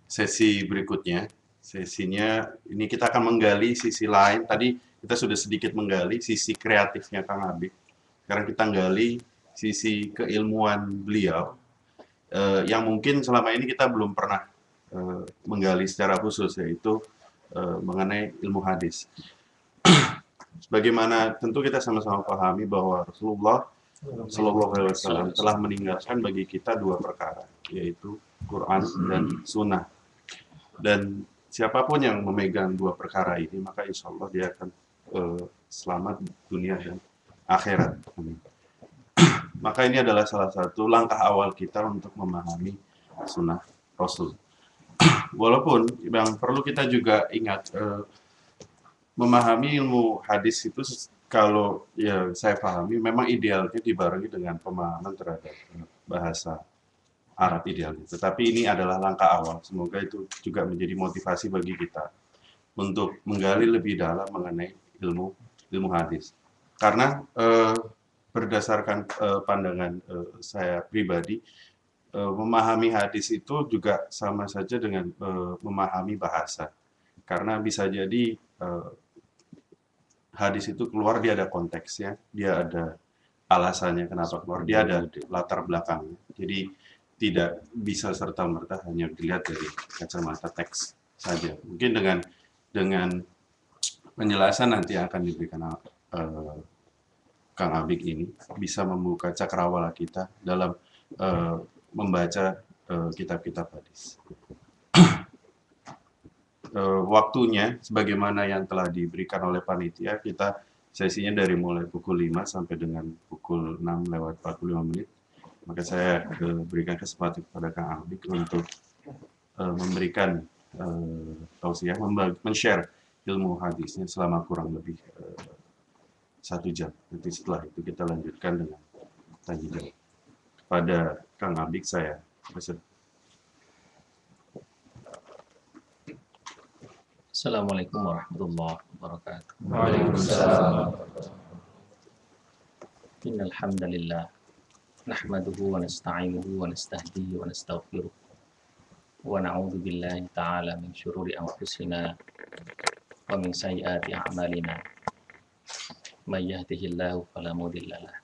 sesi berikutnya. Sesinya ini kita akan menggali sisi lain. Tadi kita sudah sedikit menggali sisi kreatifnya Kang Abik. Sekarang kita gali sisi keilmuan beliau yang mungkin selama ini kita belum pernah menggali secara khusus, yaitu mengenai ilmu hadis. Sebagaimana tentu kita sama-sama pahami bahwa Rasulullah Shallallahu Alaihi Wasallam telah meninggalkan bagi kita dua perkara, yaitu Quran dan Sunnah. Dan siapapun yang memegang dua perkara ini, maka insya Allah dia akan selamat dunia dan akhirat. Maka ini adalah salah satu langkah awal kita untuk memahami Sunnah Rasul. Walaupun yang perlu kita juga ingat, memahami ilmu hadis itu kalau ya saya pahami memang idealnya dibarengi dengan pemahaman terhadap bahasa Arab idealnya. Tetapi ini adalah langkah awal. Semoga itu juga menjadi motivasi bagi kita untuk menggali lebih dalam mengenai ilmu hadis. Karena berdasarkan pandangan saya pribadi, memahami hadis itu juga sama saja dengan memahami bahasa. Karena bisa jadi hadis itu keluar, dia ada konteksnya, dia ada alasannya kenapa keluar, dia ada latar belakangnya. Jadi tidak bisa serta-merta hanya dilihat dari kacamata teks saja. Mungkin dengan penjelasan nanti akan diberikan Kang Abik ini bisa membuka cakrawala kita dalam membaca kitab-kitab hadis. Waktunya sebagaimana yang telah diberikan oleh panitia, kita sesinya dari mulai pukul 5 sampai dengan pukul 6 lewat 45 menit. Maka saya berikan kesempatan kepada Kang Abik untuk memberikan tausiah, men-share ilmu hadisnya selama kurang lebih 1 jam. Nanti setelah itu kita lanjutkan dengan tanya jawab. Pada Kang Abik saya berserta. Assalamualaikum warahmatullahi wabarakatuh. Waalaikumsalam. Innal hamdalillah nahmaduhu wa nasta'inuhu wa nastahdihi wa nastaghfiruh wa na'udzu billahi ta'ala min syururi anfusina wa min sayyiati a'malina. May yahdihillahu fala mudilla lahu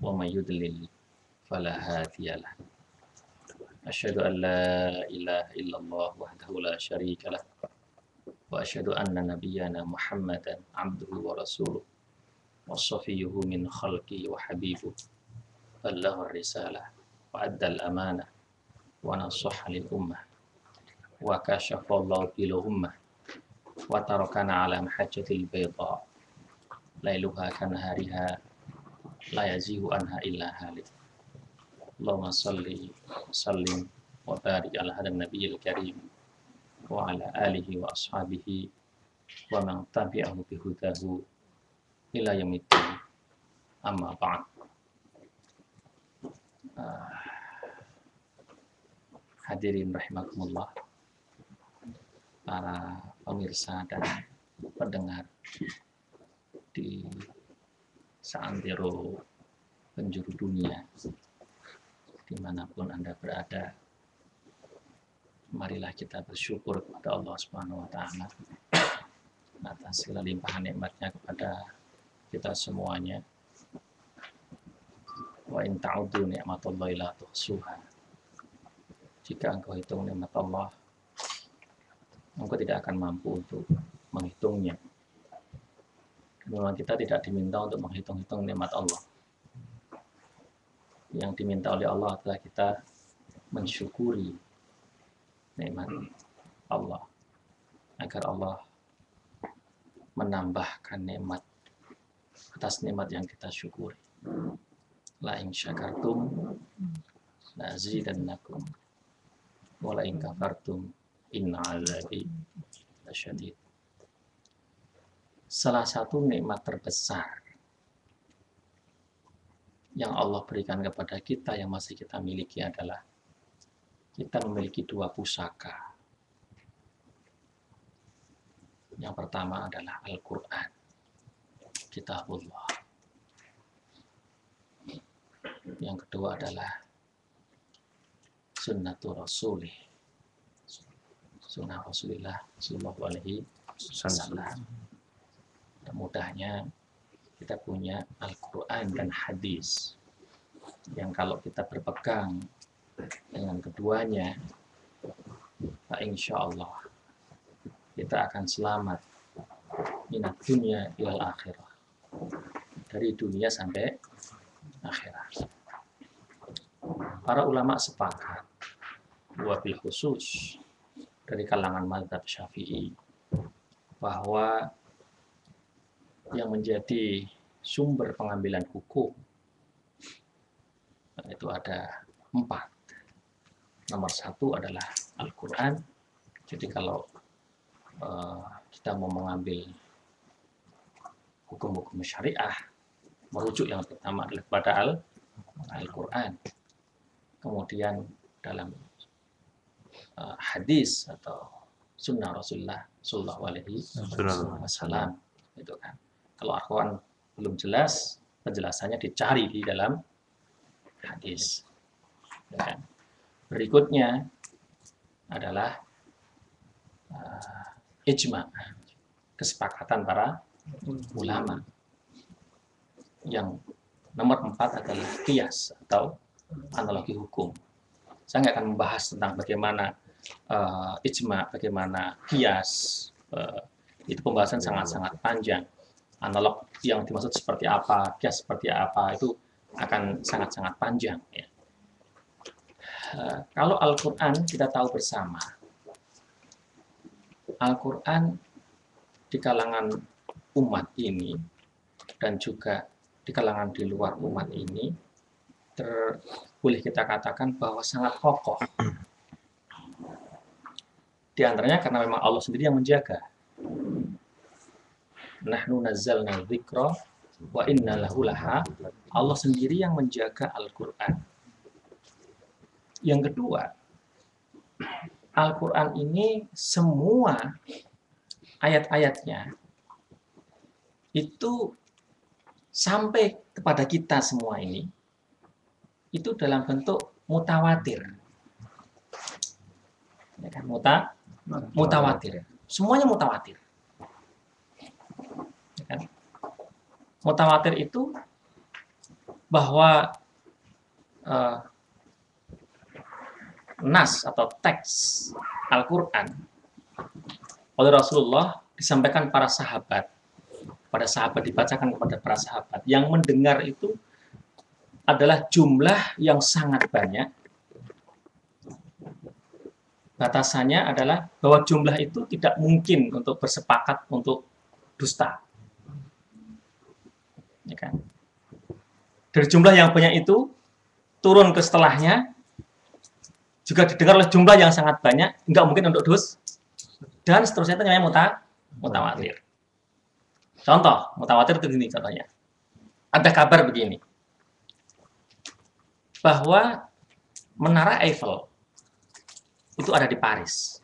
wa may yudlil fala hadiya lahu. Asyhadu an la ilaha illallah wahdahu la syarika lahu wa asyhadu anna nabiyyana Muhammadan abduhu wa rasuluh wa safiyuhu min khalqi wa habibuh ballagha risalah wa addal amanah wa nasaha lil ummah wa kashafa Allahu bil ummah wa tarakana ala mahajjatil bayda lailuha kanahariha la yazihu anha illa halik. Allahumma salli sallim wa barik ala hadan nabiyil karim wa ala alihi wa ashabihi wa man tabi'ahu bihudahu ila yaumiddin. Amma ba'd. Hadirin rahimakumullah, para pemirsa dan pendengar di seantero penjuru dunia dimanapun Anda berada, marilah kita bersyukur kepada Allah Subhanahu wa Ta'ala atas segala limpahan nikmatnya kepada kita semuanya. Wa in ta'udzu ni'matallahi la tuhsuha. Jika engkau hitung nikmat Allah, engkau tidak akan mampu untuk menghitungnya. Memang kita tidak diminta untuk menghitung-hitung nikmat Allah. Yang diminta oleh Allah adalah kita mensyukuri nikmat Allah, agar Allah menambahkan nikmat atas nikmat yang kita syukuri. La in syakartum la azidannakum wa la in kafartum inna 'adzabi lasyadid. Salah satu nikmat terbesar yang Allah berikan kepada kita yang masih kita miliki adalah kita memiliki dua pusaka. Yang pertama adalah Al-Quran, Kitabullah. Yang kedua adalah Sunnatul Rasulih, sunnah Rasulullah Sallallahu Alaihi Wasallam. Mudahnya kita punya Al-Quran dan hadis yang kalau kita berpegang dengan keduanya, insya Allah kita akan selamat minat dunia ilal akhirah, dari dunia sampai akhirat. Para ulama sepakat, wabil khusus dari kalangan mazhab Syafi'i, bahwa yang menjadi sumber pengambilan hukum itu ada 4. Nomor 1 adalah Al-Quran. Jadi kalau kita mau mengambil hukum-hukum syariah, merujuk yang pertama adalah kepada Al-Quran. Kemudian dalam hadis atau sunnah Rasulullah Sallallahu Alaihi Wasallam, itu kan. Kalau Al-Quran belum jelas, penjelasannya dicari di dalam hadis. Ya. Berikutnya adalah ijma, kesepakatan para ulama. Yang nomor 4 adalah qiyas atau analogi hukum. Saya nggak akan membahas tentang bagaimana ijma, bagaimana qiyas. Itu pembahasan sangat-sangat panjang. Analog yang dimaksud seperti apa, qiyas seperti apa, itu akan sangat-sangat panjang. Ya. Kalau Al-Quran kita tahu bersama, Al-Quran di kalangan umat ini dan juga di kalangan di luar umat ini boleh kita katakan bahwa sangat kokoh. Di antaranya karena memang Allah sendiri yang menjaga. Nahnu nazzalna dzikra wa inna lahu laha. Allah sendiri yang menjaga Al-Quran. Yang kedua, Al-Quran ini semua ayat-ayatnya itu sampai kepada kita semua ini itu dalam bentuk mutawatir. Ya kan? Mutawatir. Semuanya mutawatir. Ya kan? Mutawatir itu bahwa nas atau teks Al-Quran oleh Rasulullah disampaikan para sahabat, pada sahabat dibacakan kepada para sahabat, yang mendengar itu adalah jumlah yang sangat banyak. Batasannya adalah bahwa jumlah itu tidak mungkin untuk bersepakat untuk dusta. Ya kan? Dari jumlah yang banyak itu turun ke setelahnya juga didengar oleh jumlah yang sangat banyak, nggak mungkin untuk dan seterusnya. Itu namanya mutawatir. Contoh, mutawatir itu gini contohnya. Ada kabar begini, bahwa Menara Eiffel itu ada di Paris.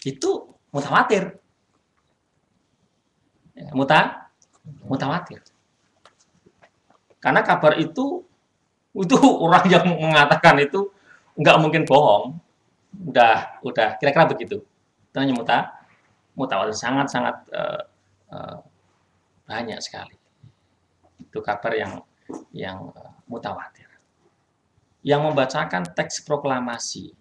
Itu mutawatir. Mutawatir. Karena kabar itu orang yang mengatakan itu nggak mungkin bohong. Udah kira-kira begitu. Itu namanya mutawatir, sangat-sangat banyak sekali. Itu kabar yang mutawatir. Yang membacakan teks proklamasi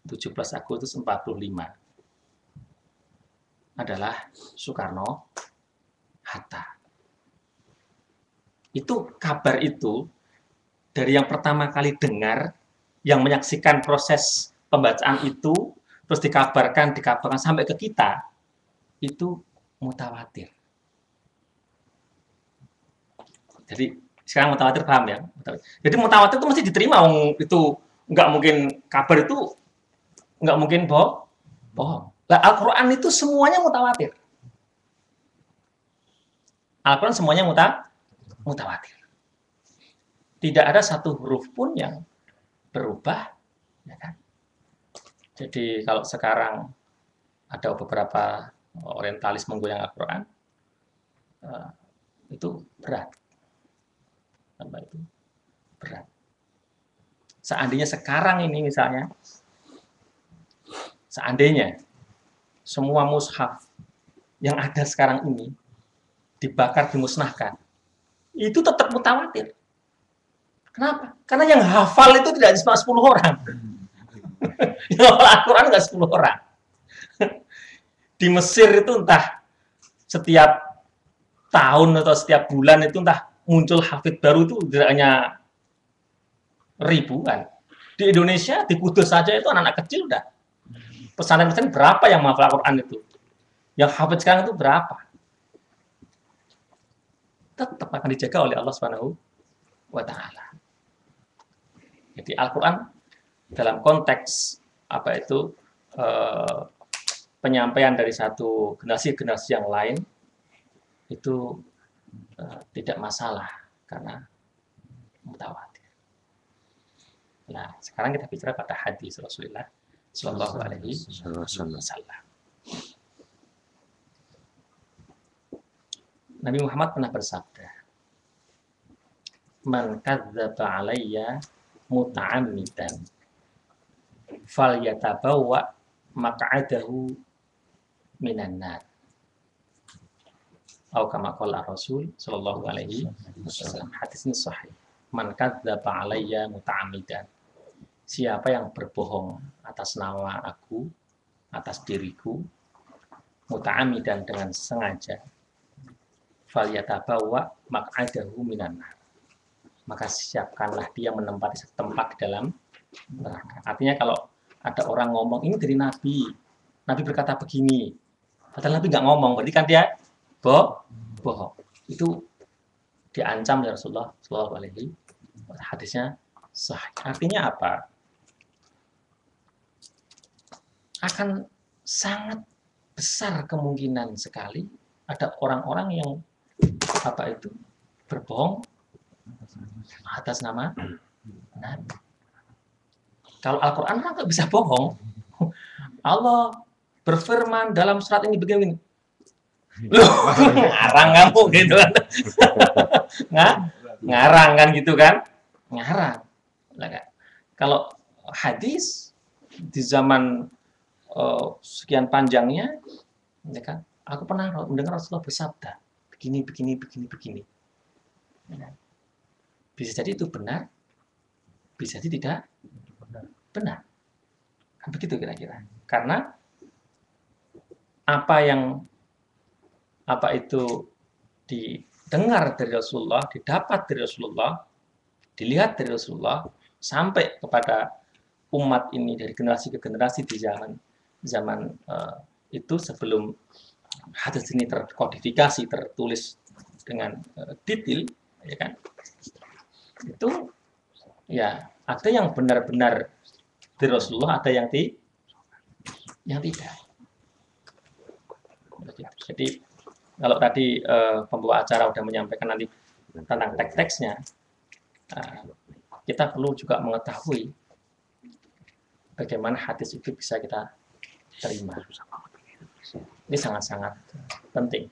17 Agustus 45 adalah Soekarno-Hatta. Itu kabar itu dari yang pertama kali dengar, yang menyaksikan proses pembacaan itu, terus dikabarkan sampai ke kita, itu mutawatir. Jadi sekarang mutawatir paham ya? Jadi mutawatir itu mesti diterima, itu nggak mungkin, kabar itu nggak mungkin bohong. Nah, Al-Quran itu semuanya mutawatir. Al-Quran semuanya mutawatir. Tidak ada satu huruf pun yang berubah, ya kan? Jadi kalau sekarang ada beberapa orientalis menggoyang Al-Quran, itu berat. Itu berat. Seandainya sekarang ini misalnya seandainya semua mushaf yang ada sekarang ini dibakar, dimusnahkan, itu tetap mutawatir. Kenapa? Karena yang hafal itu tidak cuma 10 orang. Yang hafal Al-Quran nggak 10 orang. Di Mesir itu entah setiap tahun atau setiap bulan itu entah muncul hafid baru itu tidak hanya ribuan. Di Indonesia, di Kudus saja itu anak-anak kecil udah. Pesantren-pesantren berapa yang menghafal Al-Quran itu? Yang hafid sekarang itu berapa? Tetap akan dijaga oleh Allah Subhanahu wa Ta'ala. Jadi Al-Quran dalam konteks apa itu penyampaian dari satu generasi-generasi yang lain itu tidak masalah karena mutawatir. Nah, sekarang kita bicara pada hadis Rasulullah Shallallahu Alaihi Wasallam. Nabi Muhammad pernah bersabda, "Man kadzdzaba alayya muta'ammidan falyatabawwa maq'adahu minan nar." Atau kama qala Rasul sallallahu alaihi wasallam. Hadis ini sahih. Man kadzdzaba alayya muta'ammidan. Siapa yang berbohong atas nama aku, atas diriku, muta'ammidan dengan sengaja, falyatabawwa maq'adahu minan nar. Maka siapkanlah dia menempati tempat di dalam neraka. Artinya kalau ada orang ngomong ini dari Nabi, Nabi berkata begini, padahal Nabi nggak ngomong, berarti kan dia bohong. Itu diancam oleh Rasulullah Shallallahu Alaihi Wasallam. Hadisnya sahih. Artinya apa? Akan sangat besar kemungkinan sekali ada orang-orang yang apa itu berbohong atas nama Nabi. Kalau Al-Quran kan nggak bisa bohong. Allah berfirman dalam surat ini begini. Loh, ngarang kamu gitu kan. Ngarang kan gitu kan. Ngarang. Kalau hadis di zaman sekian panjangnya, ya kan, aku pernah mendengar Rasulullah bersabda begini. Bisa jadi itu benar, bisa jadi tidak benar. Kan begitu kira-kira. Karena apa itu didengar dari Rasulullah, didapat dari Rasulullah, dilihat dari Rasulullah, sampai kepada umat ini dari generasi ke generasi di zaman itu sebelum hadis ini terkodifikasi, tertulis dengan detail, ya kan? Itu ya ada yang benar-benar dari Rasulullah, ada yang tidak. Jadi kalau tadi pembawa acara sudah menyampaikan nanti tentang teks-teksnya, kita perlu juga mengetahui bagaimana hadis itu bisa kita terima. Ini sangat-sangat penting.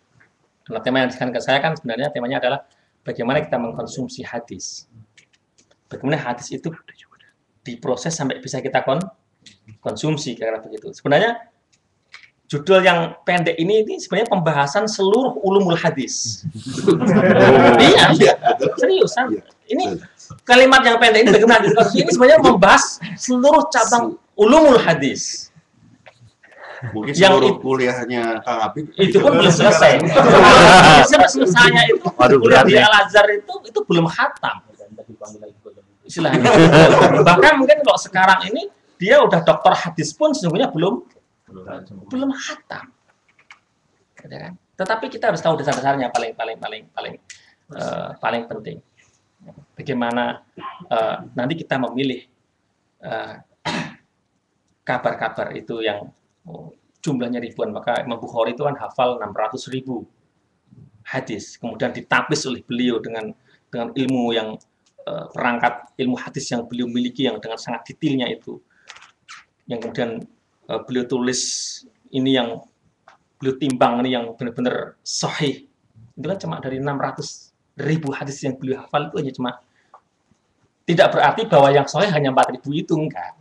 Karena tema yang dikasihkan ke saya kan sebenarnya temanya adalah bagaimana kita mengkonsumsi hadis. Bagaimana hadis itu diproses sampai bisa kita konsumsi, kira-kira begitu. Sebenarnya judul yang pendek ini sebenarnya pembahasan seluruh ulumul hadis. Iya, seriusan. Ini kalimat yang pendek ini bagaimana dikonsumsi ini sebenarnya membahas seluruh cabang ulumul hadis. Mungkin seluruh kuliahnya Kang Apip itu pun belum selesai. Selesainya itu kuliah di Al-Azhar itu belum khatam. Istilahnya. Bahkan mungkin kalau sekarang ini dia udah doktor hadis pun sesungguhnya belum khatam. Tetapi kita harus tahu dasar-dasarnya paling penting. Bagaimana nanti kita memilih kabar-kabar itu yang jumlahnya ribuan. Maka Imam Bukhari itu kan hafal 600.000 hadis. Kemudian ditapis oleh beliau dengan ilmu yang perangkat ilmu hadis yang beliau miliki yang dengan sangat detailnya itu. Yang kemudian beliau tulis ini yang beliau timbang ini yang benar-benar sahih. Itu kan cuma dari 600.000 hadis yang beliau hafal itu hanya cuma, tidak berarti bahwa yang sahih hanya 4.000 itu, enggak.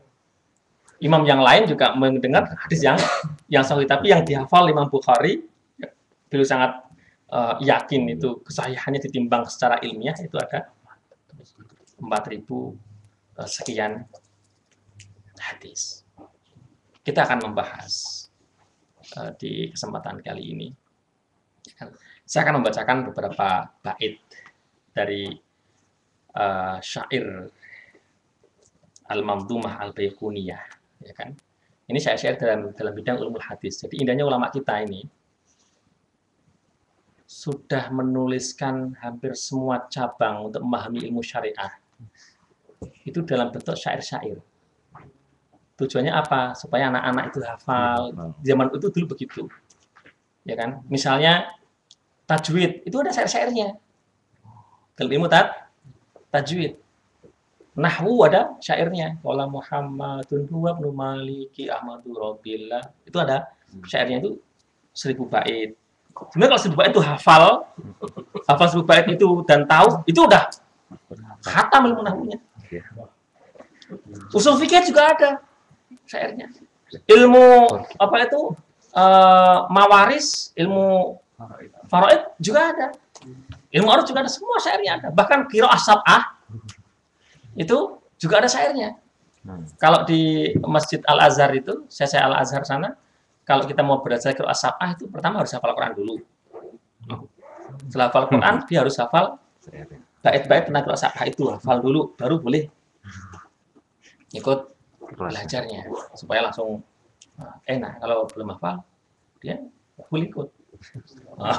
imam yang lain juga mendengar hadis yang sahih, tapi yang dihafal Imam Bukhari, beliau sangat yakin itu kesahihannya ditimbang secara ilmiah itu ada 4.000 sekian hadis. Kita akan membahas di kesempatan kali ini. Saya akan membacakan beberapa bait dari syair Al-Mamdumah Al-Baiquniyah, ya kan? Ini syair-syair dalam bidang ulumul hadis. Jadi indahnya ulama kita ini sudah menuliskan hampir semua cabang untuk memahami ilmu syariah itu dalam bentuk syair-syair. Tujuannya apa? Supaya anak-anak itu hafal. Zaman itu dulu begitu, ya kan? Misalnya tajwid itu ada syair-syairnya. Dalam ilmu tajwid. Nahwu ada syairnya. Qala Muhammadun huwa ibnu Maliki Ahmadu Rabbillah. Itu ada syairnya itu 1000 bait. Sebenarnya kalau 1000 bait itu hafal 1000 bait itu dan tahu, itu udah khatam ilmu nahwunya. Usul fikih juga ada syairnya. Ilmu apa itu? Mawaris, ilmu faraid juga ada. Ilmu arus juga ada, semua syairnya ada. Bahkan qiraah sab'ah itu juga ada syairnya. Kalau di Masjid Al-Azhar itu, saya Al-Azhar sana, kalau kita mau belajar qiraah sab'ah itu pertama harus hafal Quran dulu. Setelah hafal Quran, dia harus hafal bait-bait tentang qiraah sab'ah itu, hafal dulu, baru boleh ikut belajarnya supaya langsung enak. Kalau belum hafal, dia boleh ikut.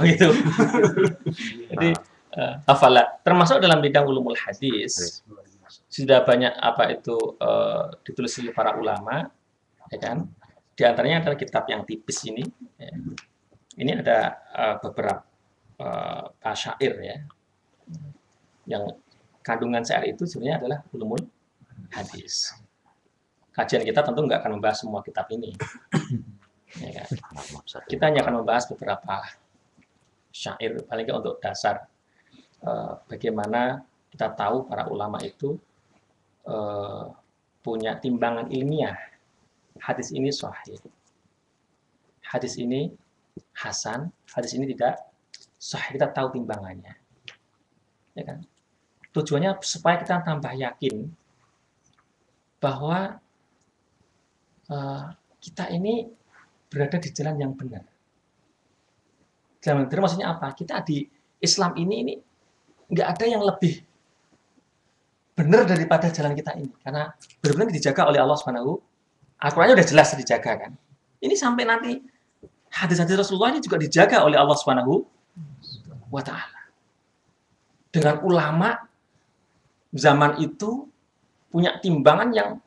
Gitu. Jadi hafalah termasuk dalam bidang ulumul hadis. Sudah banyak apa itu ditulis oleh para ulama, ya kan? Di antaranya adalah kitab yang tipis ini. Ya. Ini ada beberapa syair ya, yang kandungan syair itu sebenarnya adalah ulumul hadis. Kajian kita tentu nggak akan membahas semua kitab ini. Ya kan? Kita hanya akan membahas beberapa syair, paling nggak untuk dasar bagaimana kita tahu para ulama itu punya timbangan ilmiah. Hadis ini sahih, hadis ini hasan, hadis ini tidak sahih. Kita tahu timbangannya, ya kan? Tujuannya supaya kita tambah yakin bahwa kita ini berada di jalan yang benar. Jalan benar maksudnya apa? Kita di Islam ini nggak ada yang lebih benar daripada jalan kita ini, karena benar-benar dijaga oleh Allah Subhanahu. Al-Qur'annya udah jelas dijaga kan. Ini sampai nanti hadis-hadis Rasulullah ini juga dijaga oleh Allah Subhanahu wa taala. Dengan ulama zaman itu punya timbangan yang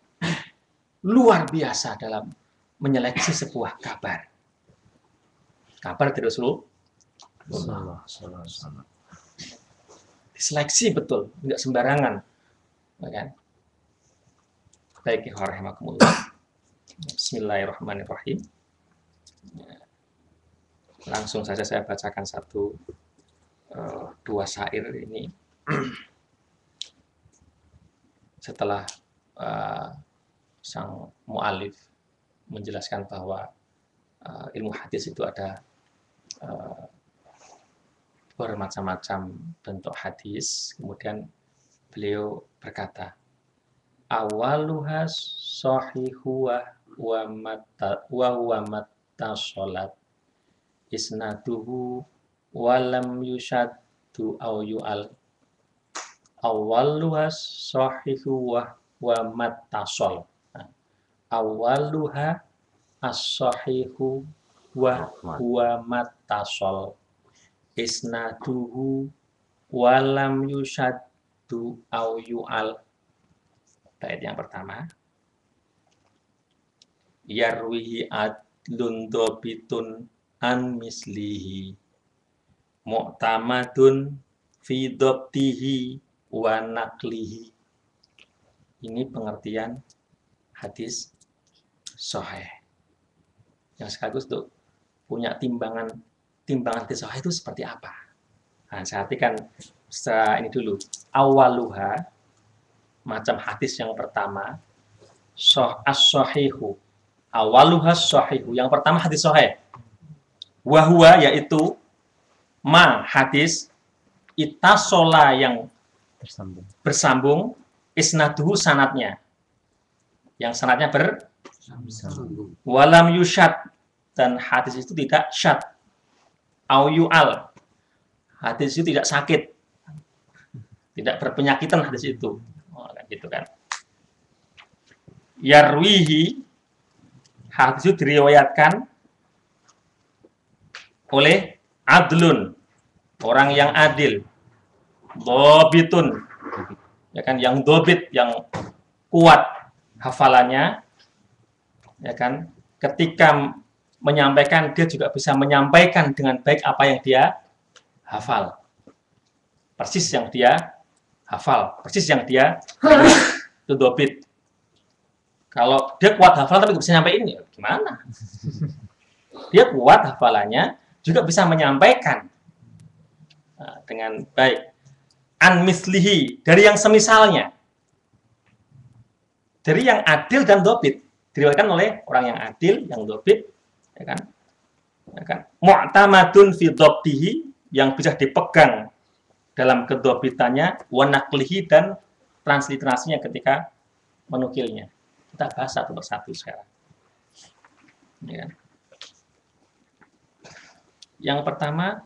luar biasa dalam menyeleksi sebuah kabar. Kabar dari Rasulullah. Diseleksi betul, nggak sembarangan. Kan? Baik, rahimakumullah. Bismillahirrahmanirrahim. Langsung saja saya bacakan dua syair ini. Setelah sang mu'alif menjelaskan bahwa ilmu hadis itu ada bermacam-macam bentuk hadis, kemudian beliau berkata, awaluha sahihu wa mattasalat isnaduhu walam yushaddu au yu'al. Awaluha sahihu wa mattasal. Awaluha as-sahihu wa huwa mattasal isnaduhu walam yushaddu au yu'al. Bait yang pertama, yarwihi adlun dobitun an mislihi mu'tamadun fi dobtihi wa naklihi. Ini pengertian hadis sahih yang sekaligus untuk punya timbangan hadis sahih itu seperti apa. Nah, saya artikan secara ini dulu. Awaluha, macam hadis yang pertama, as-sahihu. Awaluhas sahihu. Yang pertama hadis sahih. Wahwa yaitu ma hadis itasola yang bersambung isnaduhu sanatnya. Yang sanatnya bersambung. Walam yushad dan hadis itu tidak syad. Au yu'al. Hadis itu tidak sakit. Tidak berpenyakitan hadis itu. Oh, gitu kan. Yarwihi hadis itu diriwayatkan oleh adlun, orang yang adil, dobitun, ya kan, yang dobit, yang kuat hafalannya, ya kan, ketika menyampaikan dia juga bisa menyampaikan dengan baik apa yang dia hafal, persis yang dia hafal, persis yang dia itu dobit. Kalau dia kuat hafal tapi nggak bisa nyampein, ya gimana? Dia kuat hafalannya, juga bisa menyampaikan dengan baik. An mislihi, dari yang semisalnya, dari yang adil dan dobit, diriwayatkan oleh orang yang adil, yang dobit, ya kan? Ya kan? Mu'tamadun fi dhabtihi, yang bisa dipegang dalam kedobitannya, wa naqlihi, dan transliterasinya ketika menukilnya. Kita bahas satu persatu sekarang. Ya kan? Yang pertama,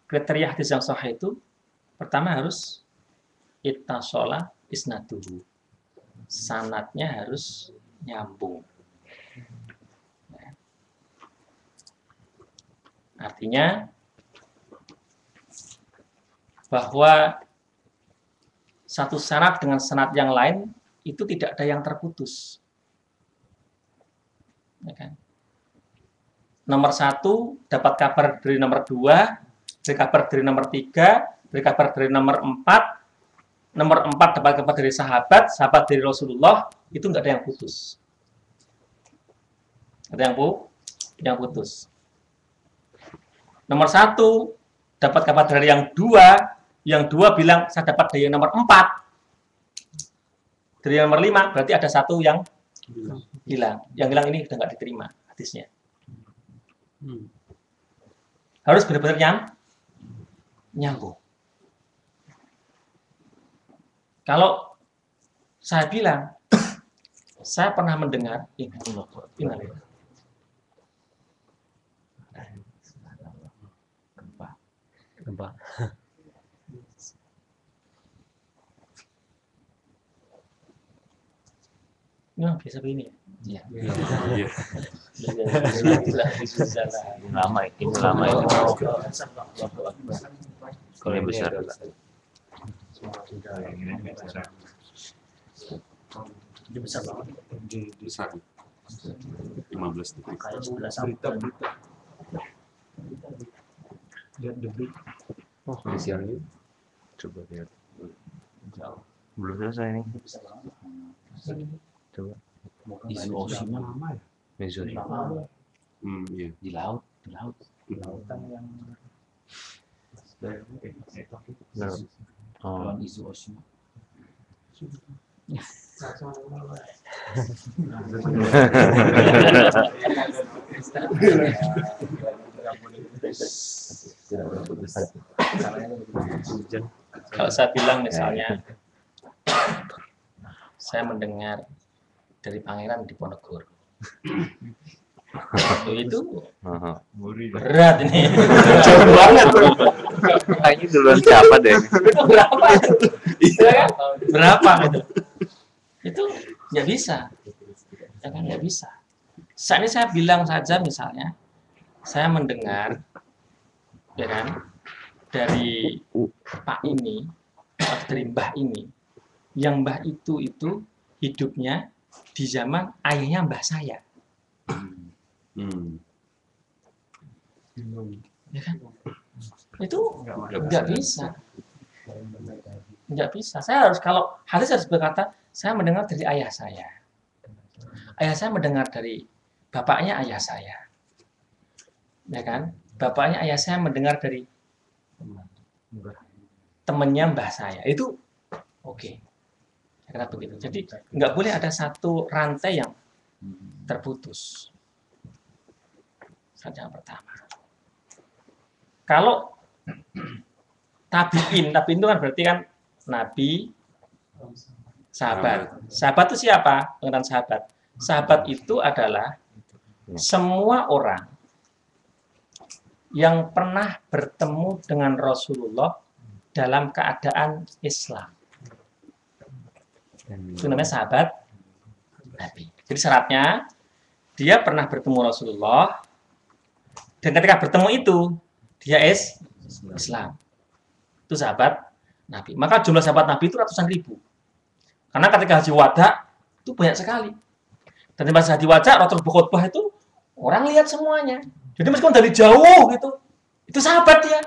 kriteria hadis yang sahih itu pertama harus ittasola isnaduhu. Sanatnya harus nyambung. Artinya bahwa satu sanad dengan sanad yang lain itu tidak ada yang terputus. Ya kan? Nomor 1 dapat kabar dari nomor 2, dari kabar dari nomor 3, dari kabar dari nomor 4, nomor 4 dapat kabar dari sahabat, sahabat dari Rasulullah, itu nggak ada yang putus. Ada yang putus. Nomor 1 dapat kabar dari yang 2 bilang saya dapat dari yang nomor 4. Dari yang nomor 5 berarti ada satu yang hilang. Yang hilang ini sudah nggak diterima hadisnya. Harus benar-benar nyambung. Kalau saya bilang, saya pernah mendengar ini. Gempa. Ini biasa begini ya? Iya. Lama ini. Kalau yang besar Ini besar banget. Besar. 15 detik. Berita. Lihat debit. oh siang coba lihat belum selesai nih coba Isu Oshima lama ya? Mezuri Iya. Di laut. Lautan yang oh Isu Oshima. kalau saya bilang misalnya saya mendengar dari pangeran di Ponegoro. Itu berat ini. Jauh banget. kayaknya duluan siapa deh Itu berapa itu? Iya kan? Berapa gitu? Itu nggak bisa. Ya kan nggak bisa. Saat ini saya bilang saja misalnya, saya mendengar, ya kan, dari Pak ini, atau dari Mbah ini, yang Mbah itu hidupnya di zaman ayahnya Mbah saya. Ya kan? Itu nggak bisa. Nggak bisa. Saya harus, kalau hadis harus berkata, saya mendengar dari ayah saya. Ayah saya mendengar dari bapaknya ayah saya. Ya kan? Bapaknya ayah saya mendengar dari temannya mbah saya. Itu oke. Ya Kira begitu. Jadi nggak boleh ada satu rantai yang terputus. Yang pertama. Kalau tabiin itu kan berarti kan nabi, sahabat. Sahabat itu siapa? Pengertian sahabat. Sahabat itu adalah semua orang yang pernah bertemu dengan Rasulullah dalam keadaan Islam. Itu namanya sahabat Nabi. Jadi syaratnya dia pernah bertemu Rasulullah dan ketika bertemu itu dia Islam. Itu sahabat Nabi. Maka jumlah sahabat Nabi itu ratusan ribu. Karena ketika haji wada itu banyak sekali. Dan di masa haji wada Rasul berkhutbah itu orang lihat semuanya. Jadi meskipun dari jauh gitu, itu sahabat dia.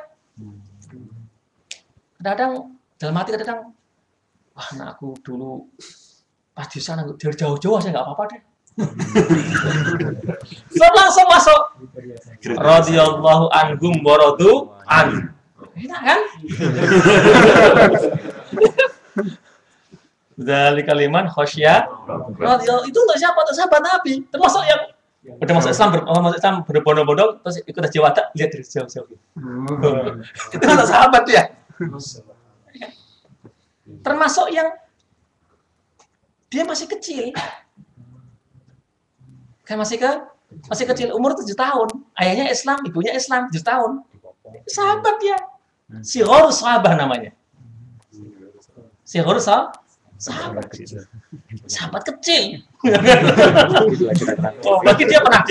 Kadang-kadang dalam hati kadang, wah, nah aku dulu pas di sana dari jauh-jauh saya nggak apa-apa deh. Langsung masuk. Radhiyallahu anhum wa radu an. Enak kan? Dari kalimat khosyah. Itu untuk siapa? Untuk sahabat Nabi. Termasuk yang udah masuk Islam berbondong-bondong terus ikut haji wada lihat dari jauh-jauh. Itu untuk sahabat ya. Termasuk yang dia masih kecil. Kan masih kecil, umur 7 tahun. Ayahnya Islam, ibunya Islam, 7 tahun. Sahabat ya. Sighar sahabah namanya. Sighar sahabat kecil. Sahabat kecil. Oh, bagi dia pernah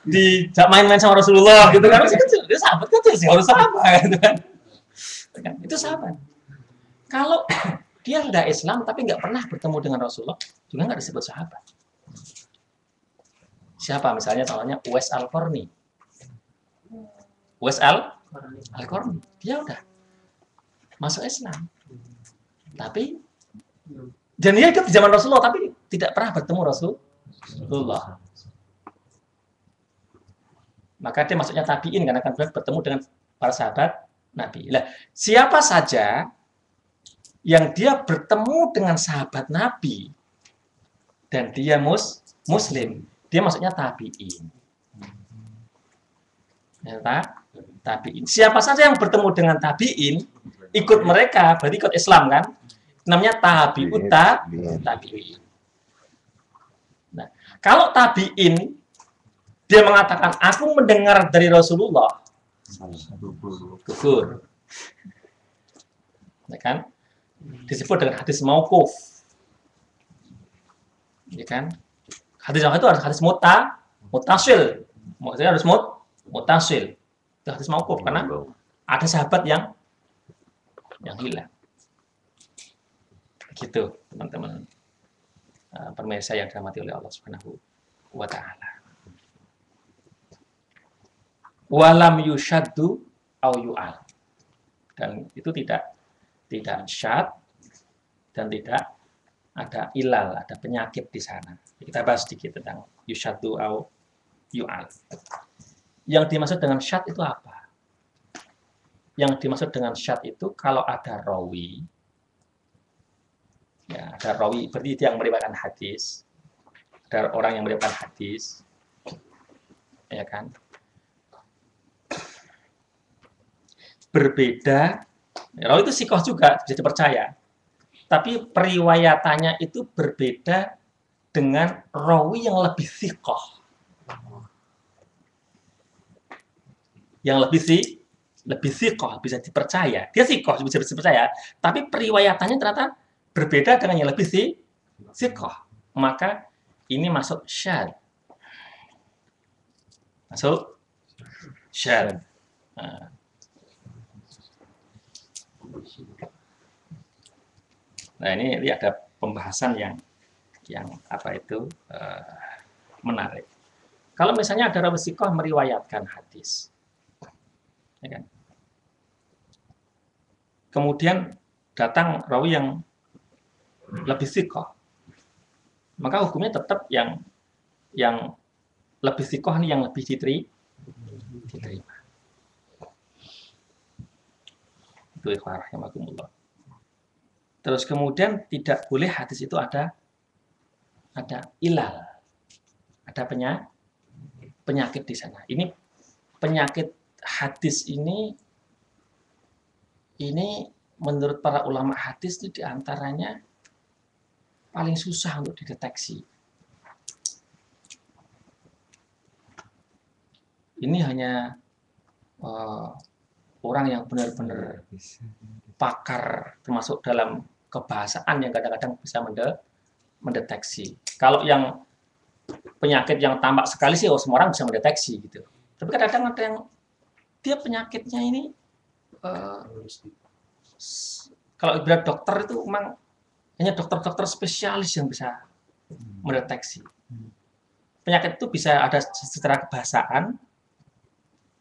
di main-main sama Rasulullah gitu kan, masih kecil. Dia sahabat kecil, sighar sahabah gitu kan. Itu sahabat. Kalau dia sudah Islam tapi nggak pernah bertemu dengan Rasulullah, juga nggak disebut sahabat. Siapa misalnya contohnya Uwais Al-Qarni. Uwais Al-Qarni, dia udah masuk Islam. Tapi dan dia hidup di zaman Rasulullah tapi tidak pernah bertemu Rasulullah. Maka dia maksudnya tabiin karena akan bertemu dengan para sahabat Nabi. Nah, siapa saja yang dia bertemu dengan sahabat Nabi dan dia muslim, dia maksudnya tabiin. Ya, tabiin. Siapa saja yang bertemu dengan tabiin, ikut mereka, berarti ikut Islam kan? Namanya tabi'ut tabi'in. Nah, kalau tabiin dia mengatakan aku mendengar dari Rasulullah, gugur. Ya kan? Disebut dengan hadis mauquf. Ya kan? Hadis itu harus hadis mutasil. Maksudnya harus mutasil. Itu hadis mauquf karena ada sahabat yang hilang. Gitu, teman-teman. Pemirsa yang dirahmati oleh Allah Subhanahu wa taala. Walam yushaddu au yu'al. Dan itu tidak syad dan tidak ada ilal, ada penyakit di sana. Kita bahas sedikit tentang yushaddu au yu'al. Yang dimaksud dengan syad itu apa? Yang dimaksud dengan syad itu kalau ada rawi, ya, ada rawi berarti dia yang meriwayatkan hadis, ada orang yang meriwayatkan hadis, ya kan? Berbeda, rawi itu sikoh juga bisa dipercaya, tapi periwayatannya itu berbeda dengan rawi yang lebih sikoh, yang lebih sikoh bisa dipercaya. Dia sikoh bisa dipercaya, tapi periwayatannya ternyata berbeda dengan yang lebih sikoh. Maka ini masuk syad. Masuk syad. Nah, ini ada pembahasan yang apa itu menarik. Kalau misalnya ada rawi sikoh meriwayatkan hadis, ya kan? Kemudian datang rawi yang lebih sikoh, maka hukumnya tetap yang lebih sikoh ini yang lebih diterima. Itu ikhwah rahimakumullah. Terus kemudian tidak boleh hadis itu ada ilal, ada penyakit di sana. Ini penyakit hadis ini menurut para ulama hadis itu diantaranya paling susah untuk dideteksi. Ini hanya orang yang benar-benar pakar termasuk dalam kebahasaan yang kadang-kadang bisa mendeteksi. Kalau yang penyakit yang tampak sekali sih semua orang bisa mendeteksi gitu. Tapi kadang-kadang ada yang dia penyakitnya ini kalau ibarat dokter itu memang hanya dokter-dokter spesialis yang bisa mendeteksi. Penyakit itu bisa ada secara kebahasaan.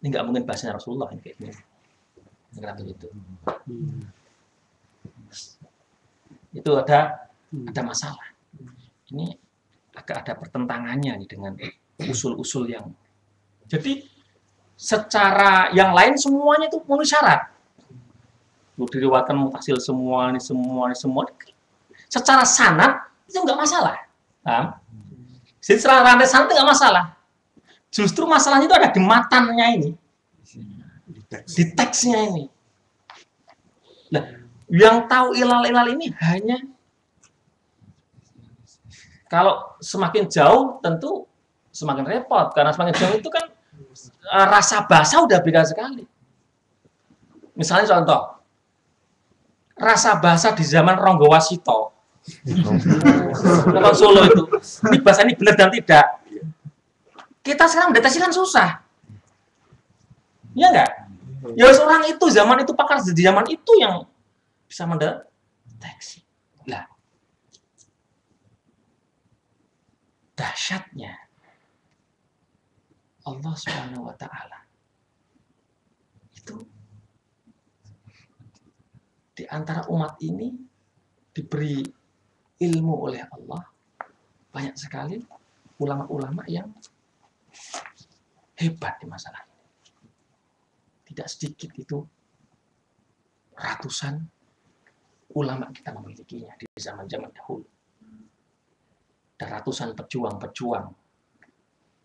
Ini nggak mungkin bahasanya Rasulullah ini kayak gini. Itu ada masalah. Ini agak ada pertentangannya nih dengan usul-usul yang. Jadi secara yang lain semuanya itu memenuhi syarat. Diriwayatkan mutasil semua. Secara sanad itu nggak masalah. Paham? Jadi secara rantai sanad itu nggak masalah. Justru masalahnya itu ada di matannya ini. Di teksnya ini. Nah, yang tahu ilal-ilal ini hanya kalau semakin jauh tentu semakin repot. Karena semakin jauh itu kan rasa bahasa udah beda sekali. Misalnya contoh, rasa bahasa di zaman Ronggo Wasito. Kalau Solo itu, ini bahasa ini benar dan tidak. Kita sekarang mendeteksi kan susah. Iya enggak? Ya orang itu, zaman itu pakar di zaman itu yang bisa mendeteksi. Lah, dahsyatnya Allah Subhanahu wa taala itu di antara umat ini diberi ilmu oleh Allah banyak sekali ulama-ulama yang hebat di masalah ini. Tidak sedikit itu ratusan ulama kita memilikinya di zaman-zaman dahulu. Dan ratusan pejuang-pejuang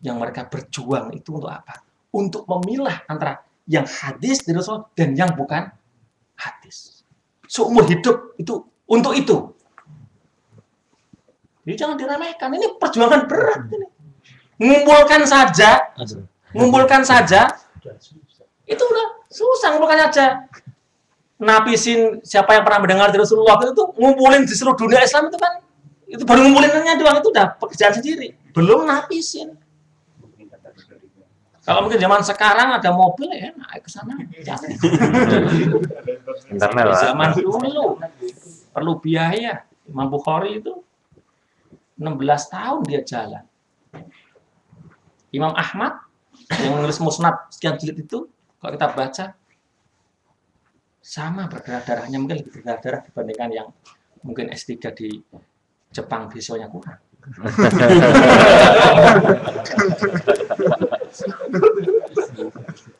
yang mereka berjuang itu untuk apa? Untuk memilah antara yang hadis dari Rasul dan yang bukan hadis. Seumur hidup itu untuk itu. Jadi jangan diremehkan. Ini perjuangan berat ini. Ngumpulkan saja itu udah susah. Ngumpulkan saja, napisin siapa yang pernah mendengar dari Rasulullah itu ngumpulin di seluruh dunia Islam itu kan itu baru ngumpulinnya doang itu udah pekerjaan sendiri, belum napisin. Kalau mungkin zaman sekarang ada mobil ya naik ke sana. Internet lah. Zaman dulu perlu biaya. Imam Bukhari itu 16 tahun dia jalan. Imam Ahmad yang menulis musnad sekian jilid itu, kalau kita baca sama berdarah-darahnya, mungkin lebih berdarah dibandingkan yang mungkin S3 di Jepang visualnya kurang.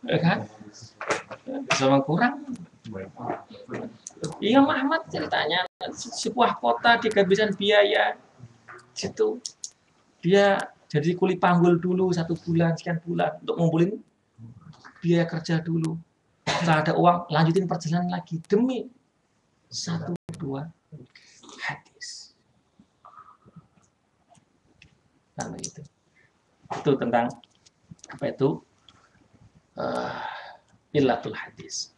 Ya kan? Sama kurang. Imam Ahmad ceritanya sebuah kota di kehabisan biaya. Situ dia jadi kuli panggul dulu 1 bulan, sekian bulan untuk ngumpulin biaya kerja dulu. Setelah ada uang, lanjutin perjalanan lagi demi 1-2 hadis. Nah, begitu. Itu tentang apa itu illatul hadis.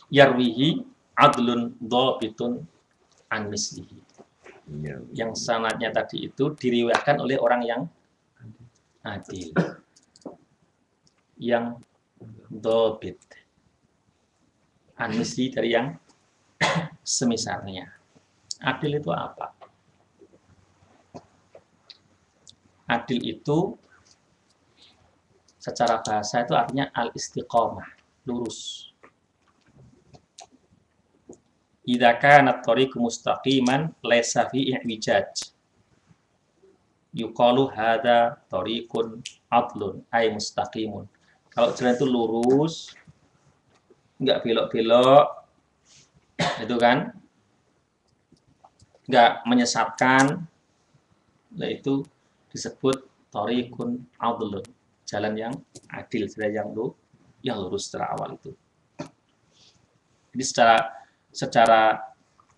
Yarwihi adlun dhabitun an mislihi. Yang sanadnya tadi itu diriwayatkan oleh orang yang adil, yang dhabit, an misli dari yang semisalnya. Adil itu apa? Adil itu secara bahasa itu artinya al-istiqomah, lurus. Idza kana at-tariqu mustaqiman laysa fihi i'wijaj. Yuqalu hadza tariqun adlun ay mustaqimun. Kalau jalan itu lurus, nggak belok-belok, itu kan, nggak menyesatkan, yaitu disebut thoriqun adlun, jalan yang adil, jalan yang lurus secara awal itu. Jadi secara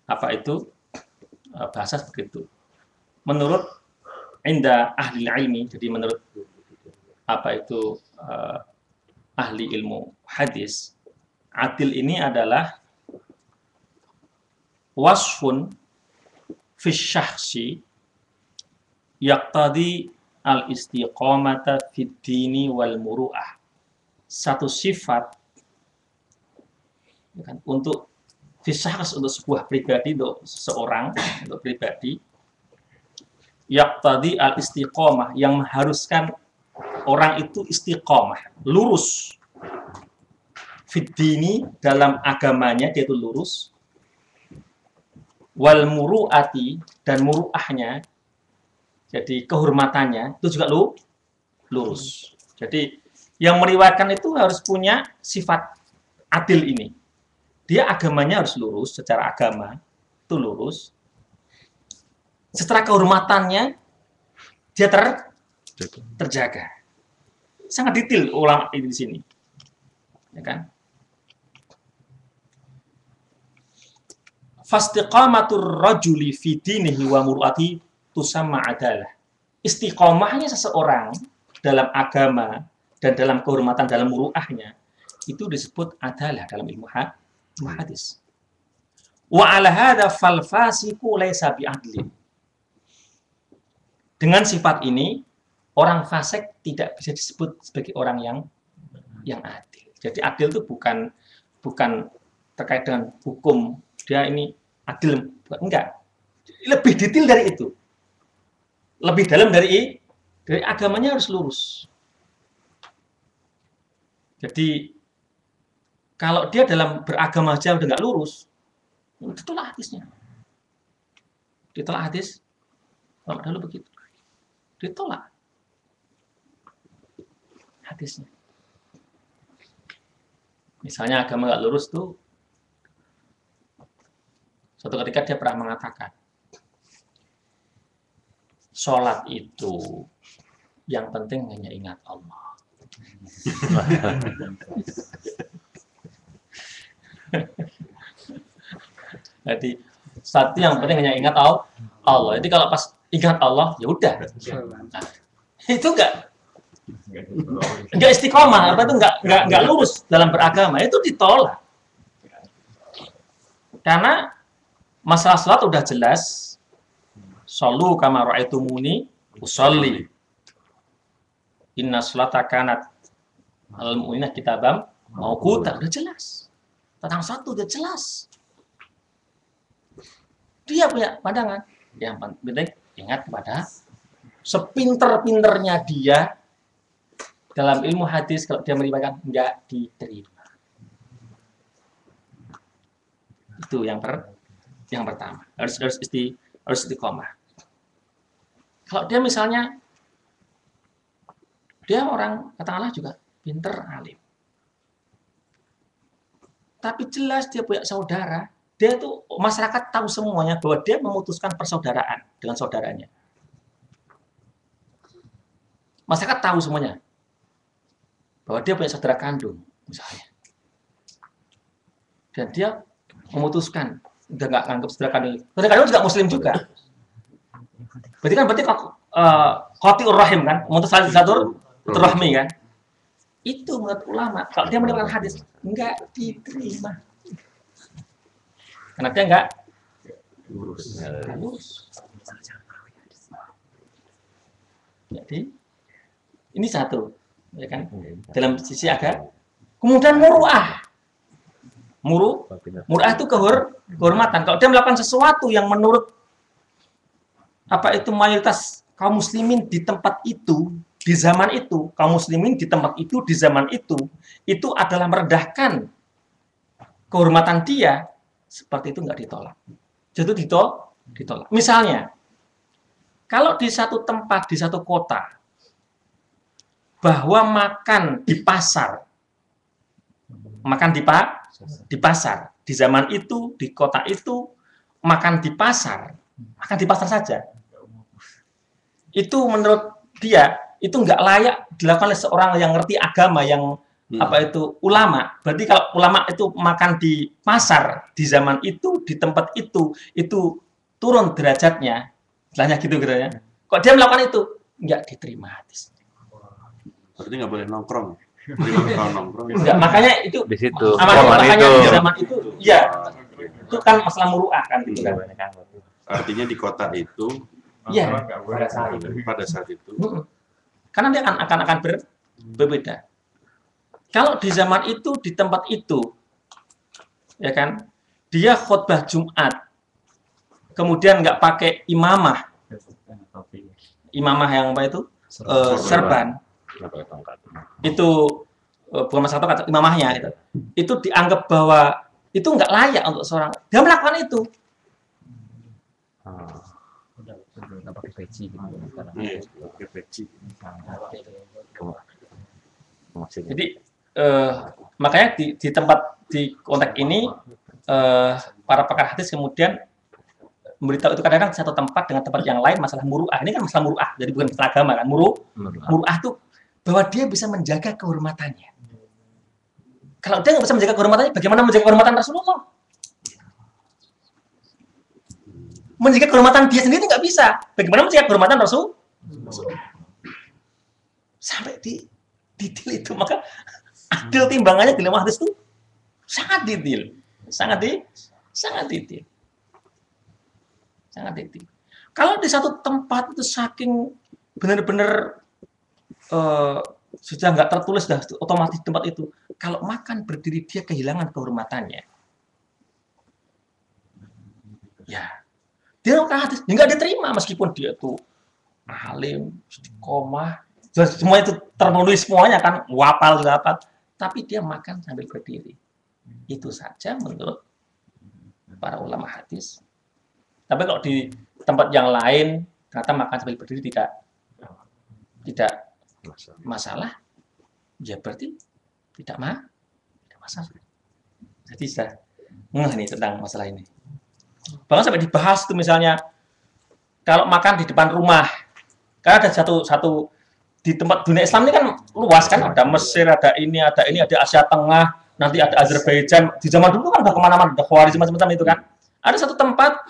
apa itu bahasa seperti itu. Menurut inda ahli ilmi, jadi menurut apa itu ahli ilmu hadis, adil ini adalah wasfun fi syakhsi yaqtadi al-istiqamata fid dini wal muru'ah. Satu sifat ya kan, untuk fi syakhs, untuk sebuah pribadi, untuk seseorang, untuk pribadi, yaqtadi al-istiqamah, yang mengharuskan orang itu istiqamah, lurus, fid dini, dalam agamanya dia itu lurus, wal muru'ati, dan muru'ahnya, jadi kehormatannya itu juga lurus. Jadi yang meriwayatkan itu harus punya sifat adil ini. Dia agamanya harus lurus, secara agama itu lurus. Secara kehormatannya dia terjaga. Sangat detail ulama ini di sini. Ya kan? Fastiqamatur rajuli fi dinihi wa muru'ati tusamma adalah. Istiqomahnya seseorang dalam agama dan dalam kehormatan, dalam muru'ahnya, itu disebut adalah dalam ilmu hadis. Wa ala hadza fal fasiqu laysa bi'adlin. Dengan sifat ini, orang fasik tidak bisa disebut sebagai orang yang adil. Jadi adil itu bukan terkait dengan hukum, dia ini adil, enggak. Lebih detail dari itu. Lebih dalam dari agamanya harus lurus. Jadi kalau dia dalam beragama saja udah nggak lurus, ditolak hadisnya. Ditolak hadis, kalau dulu begitu. Ditolak hadisnya. Misalnya agama nggak lurus tuh, suatu ketika dia pernah mengatakan, sholat itu yang penting hanya ingat Allah. Jadi satu yang penting hanya ingat Allah. Jadi kalau pas ingat Allah, ya udah. Nah, itu enggak istiqomah, apa itu enggak lurus dalam beragama, itu ditolak. Karena masalah sholat udah jelas. Shollu kama ra'aitumuni usolli. Inna sholata kanat alal mu'minina kitabam mauquta. Udah jelas. Tentang satu udah jelas. Dia punya pandangan. Yang penting ingat kepada sepinter-pinternya dia dalam ilmu hadis, kalau dia meriwayatkan enggak diterima. Itu yang pertama. Harus istiqomah. Kalau dia misalnya, dia orang, katakanlah juga pinter, alim. Tapi jelas dia punya saudara, dia itu masyarakat tahu semuanya bahwa dia memutuskan persaudaraan dengan saudaranya. Masyarakat tahu semuanya bahwa dia punya saudara kandung, misalnya. Dan dia memutuskan, udah nggak anggap saudara kandung. Saudara kandung juga muslim juga. Berarti qati'ur rahim kan, memutus satu rahmi kan. Itu menurut ulama, kalau dia menimbulkan hadis enggak diterima. Karena dia enggak lurus. Jadi ini satu, ya kan? Dalam sisi agama. Kemudian muru'ah. Muru'ah itu kehormatan. Kalau dia melakukan sesuatu yang menurut apa itu mayoritas kaum muslimin di tempat itu, di zaman itu, kaum muslimin di tempat itu, di zaman itu adalah merendahkan kehormatan dia, seperti itu nggak ditolak. Jadi ditolak. Misalnya, kalau di satu tempat, di satu kota, bahwa makan di pasar, di pasar. Di zaman itu, di kota itu, makan di pasar saja. Itu menurut dia, itu nggak layak dilakukan oleh seorang yang ngerti agama, yang apa itu ulama. Berarti kalau ulama itu makan di pasar di zaman itu, di tempat itu turun derajatnya, istilahnya gitu ya. Kok dia melakukan itu nggak diterima hadis. Berarti nggak boleh nongkrong. Kalau nongkrong itu. Enggak, makanya itu Di situ. makanya itu. di zaman itu, ya itu kan masalah muruah kan gitu kan. Artinya di kota itu Iya. pada saat itu Karena dia akan berbeda. Kalau di zaman itu, di tempat itu, ya kan, dia khutbah Jumat, kemudian nggak pakai imamah yang apa itu, serban, itu bukan masalah kata imamahnya, itu dianggap bahwa itu nggak layak untuk seorang, dia melakukan itu. Udah pakai peci gitu sekarang. pakai peci. Jadi makanya di tempat di konteks ini para pakar hadis kemudian memberitahu itu kadang-kadang satu tempat dengan tempat yang lain masalah muru'ah. Ini kan masalah muru'ah, jadi bukan masalah agama kan. Muru'ah itu bahwa dia bisa menjaga kehormatannya. Kalau dia nggak bisa menjaga kehormatannya, bagaimana menjaga kehormatan Rasulullah? Menjaga kehormatan dia sendiri nggak bisa. Bagaimana menjaga kehormatan Rasul? Sampai di detail itu, maka adil timbangannya di dalam hadis itu sangat detail, sangat detail. Kalau di satu tempat itu saking benar-benar sudah nggak tertulis, dah otomatis tempat itu kalau makan berdiri dia kehilangan kehormatannya. Ya, dia hadis nggak diterima meskipun dia tuh alim, istiqomah, semua itu terpenuhi semuanya kan, wafal dapat, tapi dia makan sambil berdiri. Itu saja menurut para ulama hadis. Tapi kalau di tempat yang lain ternyata makan sambil berdiri tidak masalah, ya berarti tidak masalah. Jadi sudah nih tentang masalah ini. Bahkan sampai dibahas itu misalnya kalau makan di depan rumah, karena ada satu di tempat dunia Islam ini kan luas kan, ada Mesir, ada Asia Tengah, nanti ada Azerbaijan. Di zaman dulu kan udah kemana-mana, ada Khawarij macam-macam itu kan. Ada satu tempat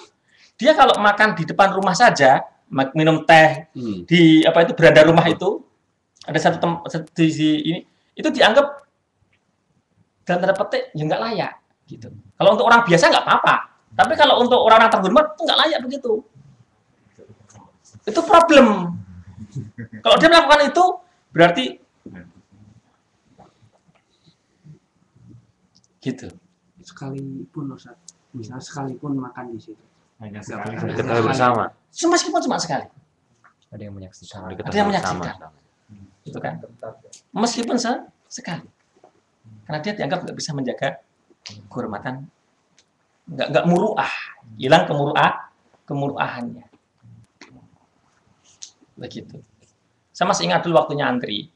dia kalau makan di depan rumah saja, minum teh di apa itu beranda rumah itu, ada satu tempat di ini itu dianggap dalam tanda petik ya nggak layak gitu. Kalau untuk orang biasa nggak apa-apa, tapi kalau untuk orang-orang terhormat itu nggak layak begitu. Itu problem. Kalau dia melakukan itu berarti gitu. Sekalipun Ustaz, misal sekalipun makan di situ. Diketahui bersama. Meskipun cuma sekali. Ada yang menyaksikan. Ada yang menyaksikan. Itu kan. Meskipun sekali. Karena dia dianggap nggak bisa menjaga kehormatan, nggak muru'ah, hilang kemuru'ahannya. Begitu. Saya masih ingat dulu waktunya antri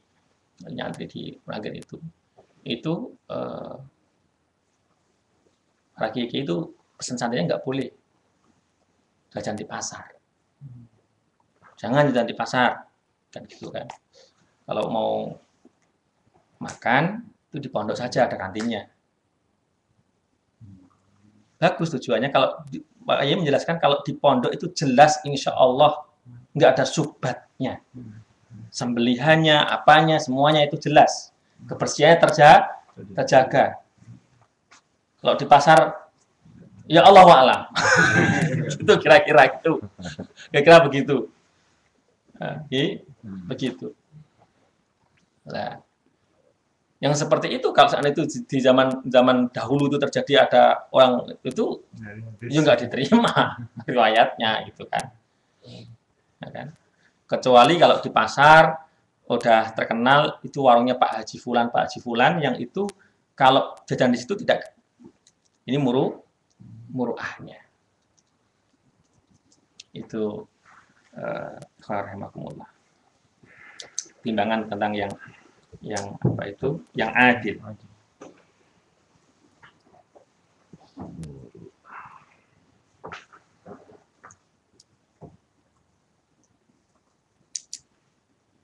di Ragen itu para kiai itu pesan santrinya nggak boleh jajan di pasar, jangan jajan di pasar, kan gitu kan. Kalau mau makan itu di pondok saja ada kantinnya. Bagus tujuannya. Kalau Pak Yai menjelaskan kalau di pondok itu jelas insya Allah nggak ada subhatnya, sembelihannya, apanya, semuanya itu jelas, kebersihannya terjaga. Kalau di pasar, ya Allah wa'alam. Itu kira-kira begitu. Nah, begitu. Nah, yang seperti itu kalau saat itu di zaman dahulu itu terjadi, ada orang itu ya nggak diterima riwayatnya gitu kan. Ya kan? Kecuali kalau di pasar udah terkenal itu warungnya Pak Haji Fulan yang itu kalau jajan di situ tidak ini muru'ahnya. Itu rahimahumullah. Timbangan tentang yang apa itu, yang adil.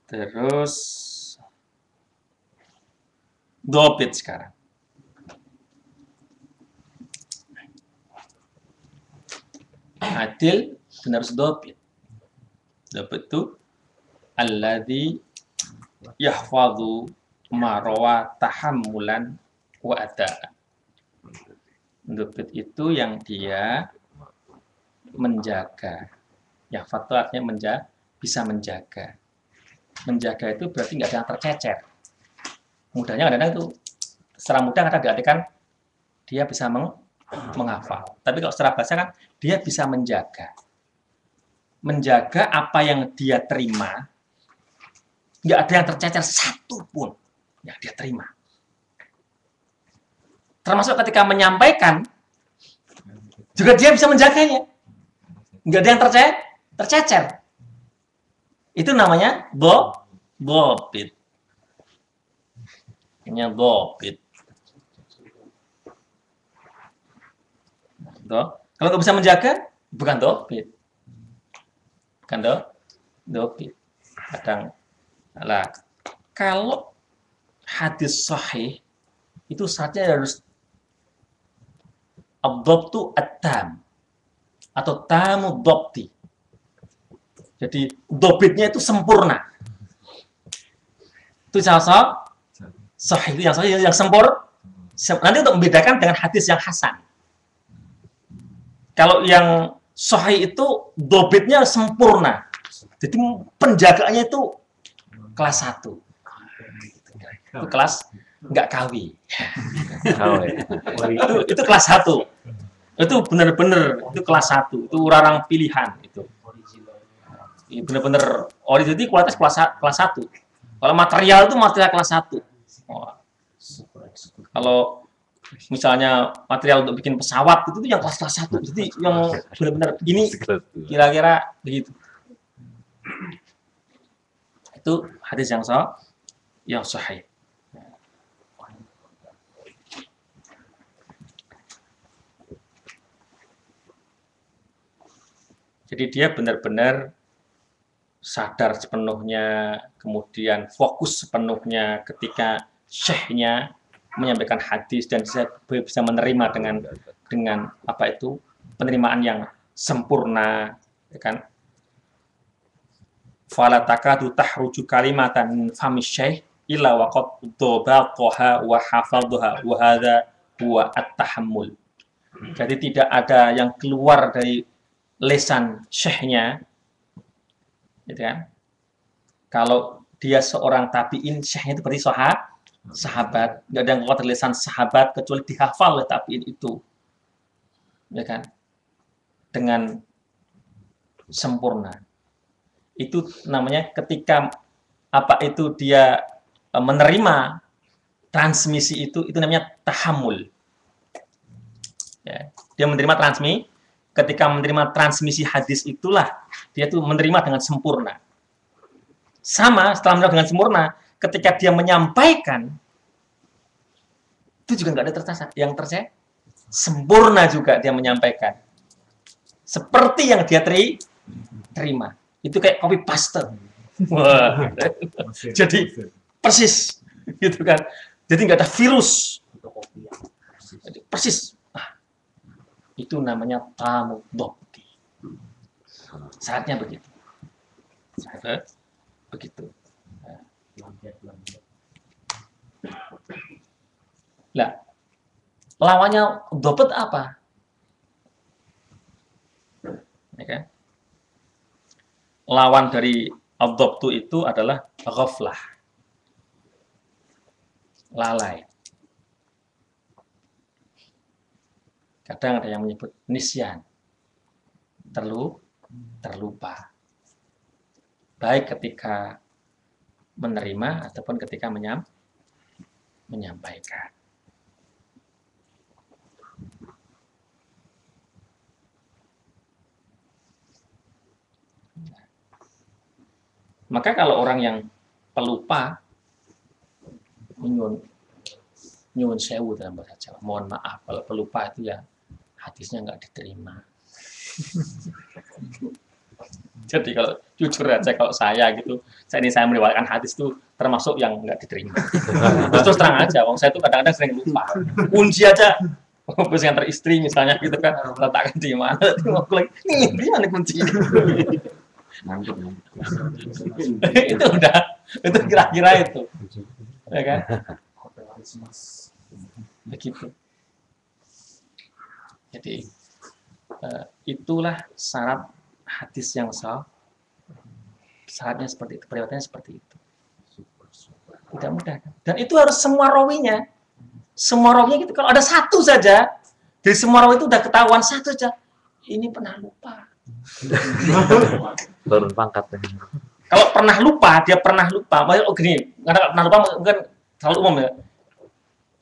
Terus dobit sekarang. Adil dan harus dobit. Dobit itu alladzi yahfadhu ma rawa tahammulan wa adaan. Dobit itu yang dia menjaga. Yahfadhu artinya bisa menjaga. Menjaga itu berarti nggak ada yang tercecer. Mudahnya kadang-kadang itu secara mudah kadang diartikan dia bisa menghafal. Tapi kalau secara bahasa kan dia bisa menjaga. Menjaga apa yang dia terima, nggak ada yang tercecer satu pun yang dia terima. Termasuk ketika menyampaikan, juga dia bisa menjaganya. Nggak ada yang tercecer. Itu namanya dobit. Namanya dobit. Kalau nggak bisa menjaga, bukan dobit. Bukan dobit. Kadang, kalau hadis sahih, itu syaratnya harus ad-dobtu at-tam. Atau tamu dobti. Jadi dobitnya itu sempurna. Itu sahih itu yang sempurna. Nanti untuk membedakan dengan hadis yang hasan. Kalau yang sahih itu dobitnya sempurna. Jadi penjagaannya itu kelas 1. Itu kelas nggak kawi. Itu kelas 1. Itu benar-benar itu kelas 1. Itu orang pilihan itu. Benar-benar original itu kualitas kelas 1. Kalau material itu material kelas 1. Kalau misalnya material untuk bikin pesawat itu yang kelas 1. Jadi yang benar-benar ini kira-kira begitu. Itu hadis yang sahih. Jadi dia benar-benar sadar sepenuhnya, kemudian fokus sepenuhnya ketika syekhnya menyampaikan hadis dan bisa menerima dengan apa itu penerimaan yang sempurna, ya kan? Fala takadu tahruju kalimatan min fami syekh illa waqad dhabaqaha wa hafadhaha wa hadza huwa at-tahammul. Jadi tidak ada yang keluar dari lesan syekhnya, gitu kan? Kalau dia seorang tabiin, syekhnya itu berarti sahabat, nggak ada yang keluar dari lesan sahabat kecuali dihafal oleh tabiin itu, ya kan? Dengan sempurna. Itu namanya ketika apa itu dia menerima transmisi itu namanya tahammul. Ya, dia menerima transmisi. Ketika menerima transmisi hadis itulah dia tuh menerima dengan sempurna. Sama setelah menerima dengan sempurna, ketika dia menyampaikan itu juga nggak ada yang sempurna juga dia menyampaikan. Seperti yang dia terima. Itu kayak copy paste. Wah. Jadi persis gitu kan. Jadi nggak ada virus. Jadi persis. Itu namanya tamu dokti. Syaratnya begitu. Begitu. Nah, lawannya dobet apa? Ya kan? Lawan dari ad-dhabtu itu adalah ghaflah. Lalai. Kadang ada yang menyebut nisyan, terlupa. Baik ketika menerima ataupun ketika menyampaikan. Maka kalau orang yang pelupa, nyuwun sewu dalam bahasa Jawa. Mohon maaf kalau pelupa itu ya hadisnya nggak diterima. Jadi kalau Jujur aja kalau saya gitu, saya meriwayatkan hadis itu termasuk yang nggak diterima. Terus terang aja, wong saya tuh kadang-kadang sering lupa. Kunci aja, bos yang teristri misalnya gitu kan, letakkan di mana? Aku lagi, nih di mana kunci? Itu udah, itu kira-kira itu, ya kan? Begitu. Jadi itulah syarat hadis yang sah. Syaratnya seperti itu, periwayatnya seperti itu. Tidak mudah kan? Dan itu harus semua rawinya. Semua rawinya gitu. Kalau ada satu saja, dari semua rawi itu udah ketahuan satu saja. Ini pernah lupa. Turun pangkat. Kalau pernah lupa, dia pernah lupa. Oh gini, karena pernah lupa mungkin terlalu umum ya.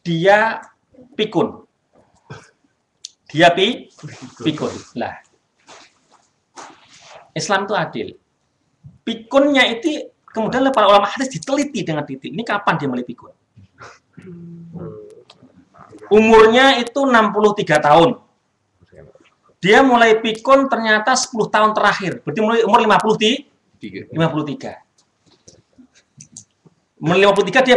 Dia pikun. Dia pikun. Lah. Islam itu adil. Pikunnya itu kemudian para ulama hadis diteliti dengan titik. Ini kapan dia mulai pikun? Umurnya itu 63 tahun. Dia mulai pikun ternyata 10 tahun terakhir. Berarti mulai umur 53. Umur 53 dia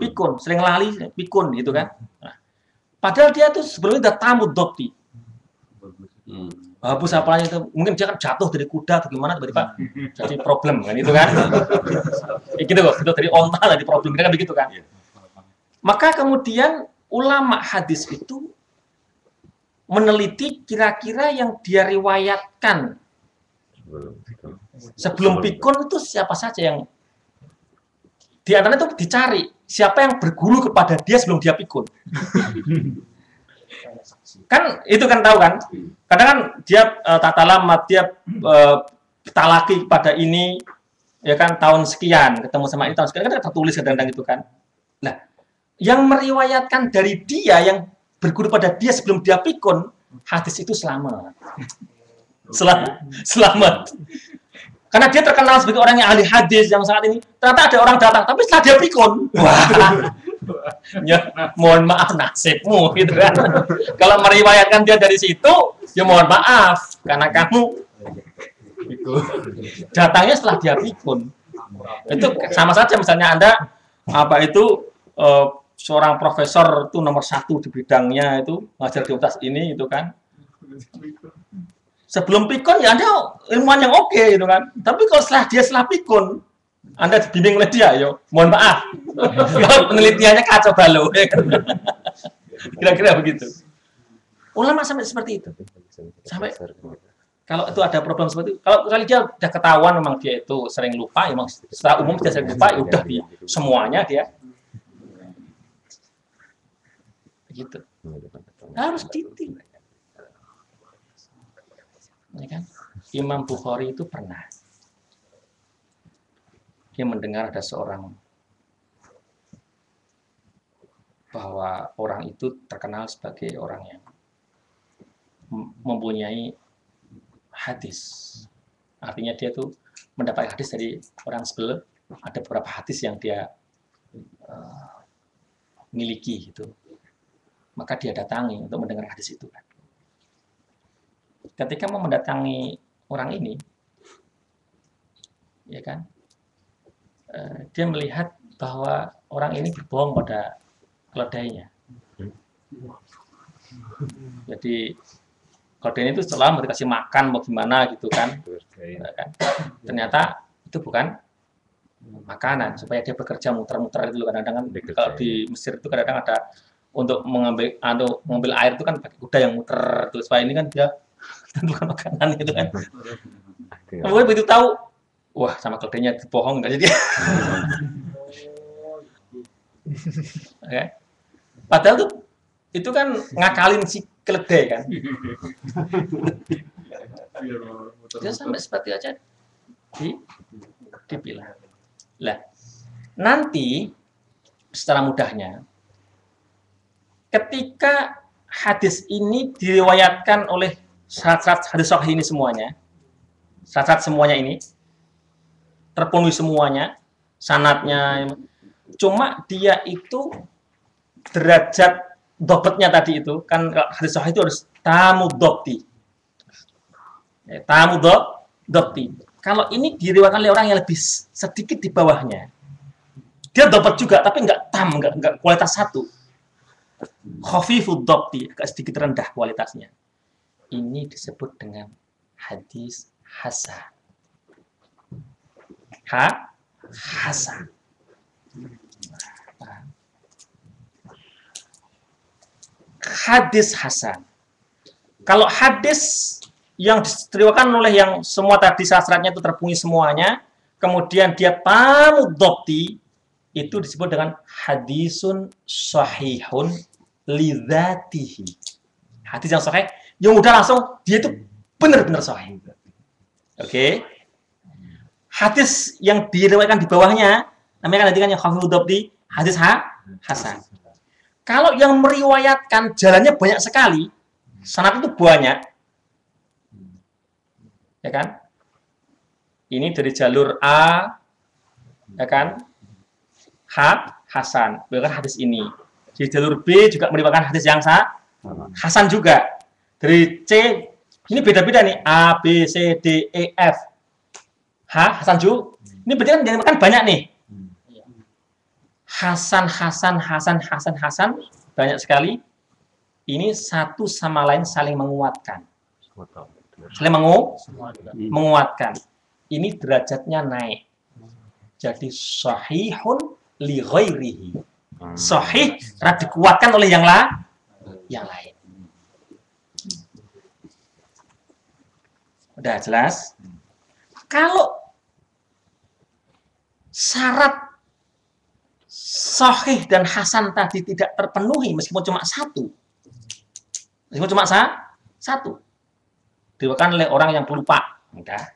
pikun. Sering lali pikun gitu kan. Nah, padahal dia tuh sebelumnya udah tamu dokti. Hapus apalanya itu, mungkin dia kan jatuh dari kuda atau gimana tiba-tiba jadi problem kan itu kan. Gitu kok, itu dari onta lah di problem kan begitu kan. Maka kemudian ulama hadis itu meneliti kira-kira yang dia riwayatkan sebelum pikun itu siapa saja yang di antaranya itu dicari siapa yang berguru kepada dia sebelum dia pikun. Kan itu kan tahu kan, kadang kan dia tata lama dia talaki pada ini ya kan tahun sekian ketemu sama ini tahun sekian kan tertulis kadang-kadang itu kan. Nah, yang meriwayatkan dari dia yang berguru pada dia sebelum dia pikun hadis itu selamat. Selamat. Karena dia terkenal sebagai orang yang ahli hadis yang saat ini ternyata ada orang datang tapi setelah dia pikun. Wah. Ya, mohon maaf nasibmu gitu kan. Kalau meriwayatkan dia dari situ, ya mohon maaf karena kamu datangnya setelah dia pikun. Itu sama saja misalnya Anda seorang profesor itu nomor 1 di bidangnya itu ngajar di universitas ini itu kan. Sebelum pikun ya Anda ilmuwan yang oke gitu kan. Tapi kalau setelah pikun Anda dibimbing oleh dia, yo, mohon maaf. Kalau penelitiannya kacau balau. Kira-kira begitu. Ulama sampai seperti itu. Sampai kalau itu ada problem seperti itu. Kalau kali dia udah ketahuan memang dia itu sering lupa, memang secara umum dia sering lupa, ya udah dia semuanya dia. Begitu. Harus detail. Ya kan? Imam Bukhari itu pernah dia mendengar ada seorang bahwa orang itu terkenal sebagai orang yang mempunyai hadis. Artinya dia tuh mendapat hadis dari orang sebelah. Ada beberapa hadis yang dia miliki gitu. Maka dia datangi untuk mendengar hadis itu. Ketika mau mendatangi orang ini, ya kan? Dia melihat bahwa orang ini berbohong pada keledainya. Jadi keledainya itu setelah mau dikasih makan mau gimana gitu kan. Ternyata itu bukan makanan supaya dia bekerja muter-muter itu kadang-kadang kan kalau di Mesir itu kadang-kadang ada untuk mengambil air itu kan pakai kuda yang muter terus supaya ini kan dia bukan makanan gitu kan. Kemudian begitu tahu wah, sama keledainya bohong nggak jadi. Okay. Padahal tuh itu kan ngakalin si keledai kan. Dia sampai seperti aja dipilah. Lah, nanti secara mudahnya ketika hadis ini diriwayatkan oleh syarat-syarat hadis sahih ini semuanya, syarat-syarat semuanya ini terpenuhi semuanya, sanadnya, cuma dia itu derajat dobetnya tadi itu kan hadis sahih itu harus tamu dokti, tamu dokti. Kalau ini diriwayatkan oleh orang yang lebih sedikit di bawahnya, dia dapat juga, tapi nggak kualitas satu. Khafifud dhabti, agak sedikit rendah kualitasnya. Ini disebut dengan hadis hasan. Hasan. Hadis hasan. Kalau hadis yang diriwayatkan oleh yang semua tadi syaratnya itu terpenuhi semuanya, kemudian dia tamud dhabti, itu disebut dengan hadisun sahihun lidzatihi. Hadis yang sahih, yang udah langsung dia itu benar-benar sahih. Oke. Hadis yang diriwayatkan di bawahnya namanya kan tadi kan yang khafifud dhabti, hadis hasan. Kalau yang meriwayatkan jalannya banyak sekali, sanad itu banyak, ya kan? Ini dari jalur A, ya kan? Hasan, bahkan hadis ini. Di jalur B juga meriwayatkan hadis yang hasan juga. Dari C, ini beda-beda nih, A, B, C, D, E, F. Hasan juga. Ini berarti kan diriwayatkan banyak nih. Hasan, banyak sekali. Ini satu sama lain saling menguatkan. Menguatkan. Ini derajatnya naik. Jadi sahihun li ghairihi. Sahih dikuatkan oleh yang lain. Udah jelas? Kalau syarat sahih dan hasan tadi tidak terpenuhi meskipun cuma satu, diriwayatkan oleh orang yang pelupa, enggak,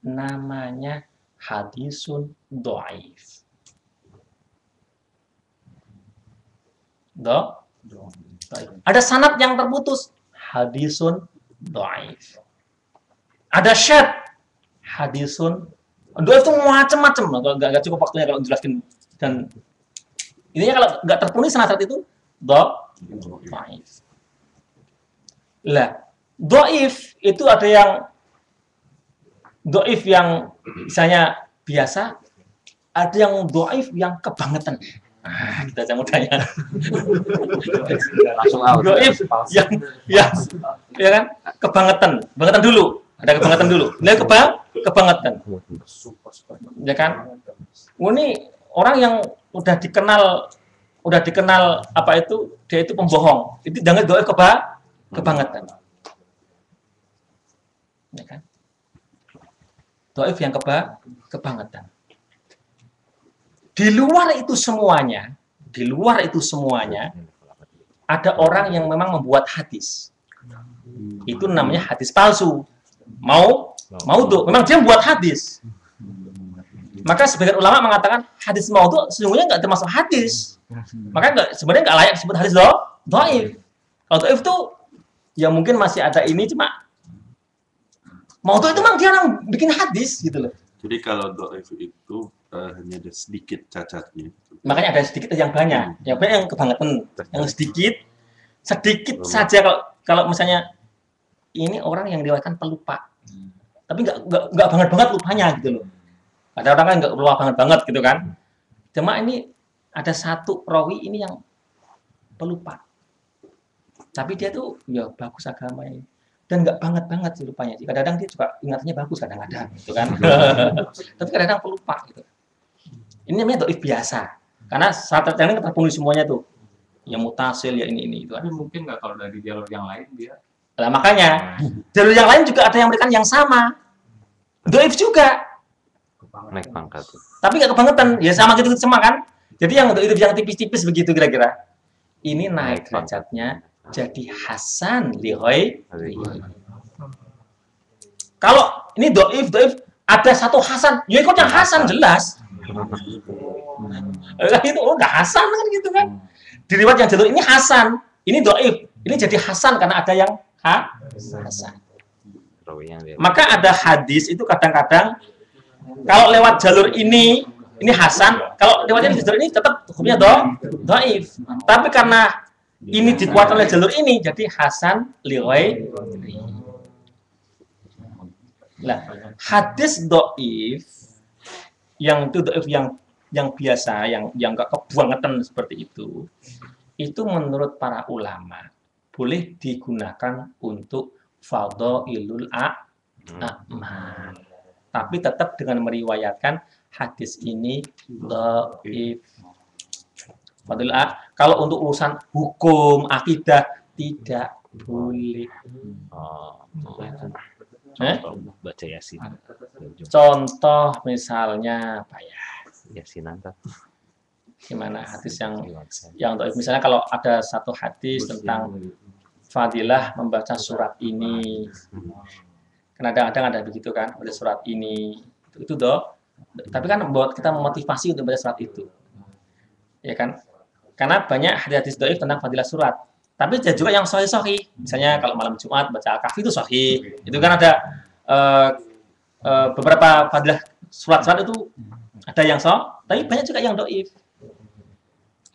namanya hadisun dhaif. Ada sanad yang terputus, hadisun dhaif. Ada syad, hadisun dhaif itu macam-macam. Enggak cukup waktunya kalau menjelaskan. Dan intinya kalau nggak terpenuhi syarat itu dhaif. Lah, dhaif itu ada yang dhaif yang misalnya biasa, ada yang dhaif yang kebangetan. Kita aja mudahnya. Langsung out. Dhaif yang ya kan? Kebangetan dulu. Ada kebangetan dulu. Nah, kebangetan. Ya kan? Ini orang yang udah dikenal apa itu, dia itu pembohong. Itu jangan dhaif kebangetan. Ya kan? Dhaif yang kebangetan. Di luar itu semuanya, ada orang yang memang membuat hadis. Itu namanya hadis palsu. Maudhu. Memang dia membuat hadis. Maka sebagian ulama mengatakan hadis maudhu sesungguhnya nggak termasuk hadis. Maka sebenarnya nggak layak disebut hadis dhaif. Kalau dhaif itu ya mungkin masih ada ini, cuma maudhu itu memang dia orang bikin hadis gitu loh. Jadi kalau dhaif itu hanya ada sedikit cacatnya. Makanya ada sedikit yang banyak. Yang banyak yang kebangetan, yang sedikit saja. Kalau misalnya ini orang yang diriwayatkan pelupa, tapi nggak banget lupanya gitu loh. Ada orang kan nggak lupa banget gitu kan. Cuma ini ada satu perawi ini yang pelupa, tapi dia tuh ya bagus agamanya dan nggak banget sih lupanya. Kadang-kadang dia juga ingatannya bagus kadang-kadang gitu kan. Tapi kadang-kadang pelupa gitu. Ini namanya dhaif biasa. Karena syarat yang ini terpenuhi semuanya tuh. Yang mutasil ya ini itu. Tapi mungkin nggak kalau dari jalur yang lain dia. Nah, makanya jalur yang lain juga ada yang memberikan yang sama. Dhaif juga. Naik pangkat. Tapi nggak kebangetan. Ya sama gitu semua kan. Jadi yang dhaif yang tipis-tipis begitu kira-kira. Ini naik derajatnya jadi hasan li ghairihi. Kalau ini dhaif ada satu hasan, ya ikut yang hasan jelas. Itu udah hasan kan gitu kan. Di riwayat yang jalur ini hasan, ini dhaif. Ini jadi hasan karena ada yang hasan. Maka ada hadis itu kadang-kadang kalau lewat jalur ini hasan, kalau lewat jalur ini tetap hukumnya dhaif. Tapi karena ini dikuatkan oleh jalur ini jadi hasan li ghairihi. Nah, hadis doif yang itu doif yang biasa, yang nggak kebangetan seperti itu menurut para ulama boleh digunakan untuk fadhailul a'mal. Tapi tetap dengan meriwayatkan hadis ini dhaif. Kalau untuk urusan hukum, akidah tidak boleh. Baca Yasin. Contoh misalnya apa ya? Yasinan kan. Gimana hadis yang dhaif? Misalnya kalau ada satu hadis tentang fadilah membaca surat ini. Kadang-kadang ada begitu kan, ada surat ini. Itu tapi kan buat kita memotivasi untuk baca surat itu. Ya kan? Karena banyak hadis dhaif tentang fadilah surat. Tapi ada juga yang sahih-sahih. Misalnya kalau malam Jumat baca Al-Kahfi itu sahih. Itu kan ada beberapa fadilah surat-surat itu ada yang sahih, tapi banyak juga yang dhaif.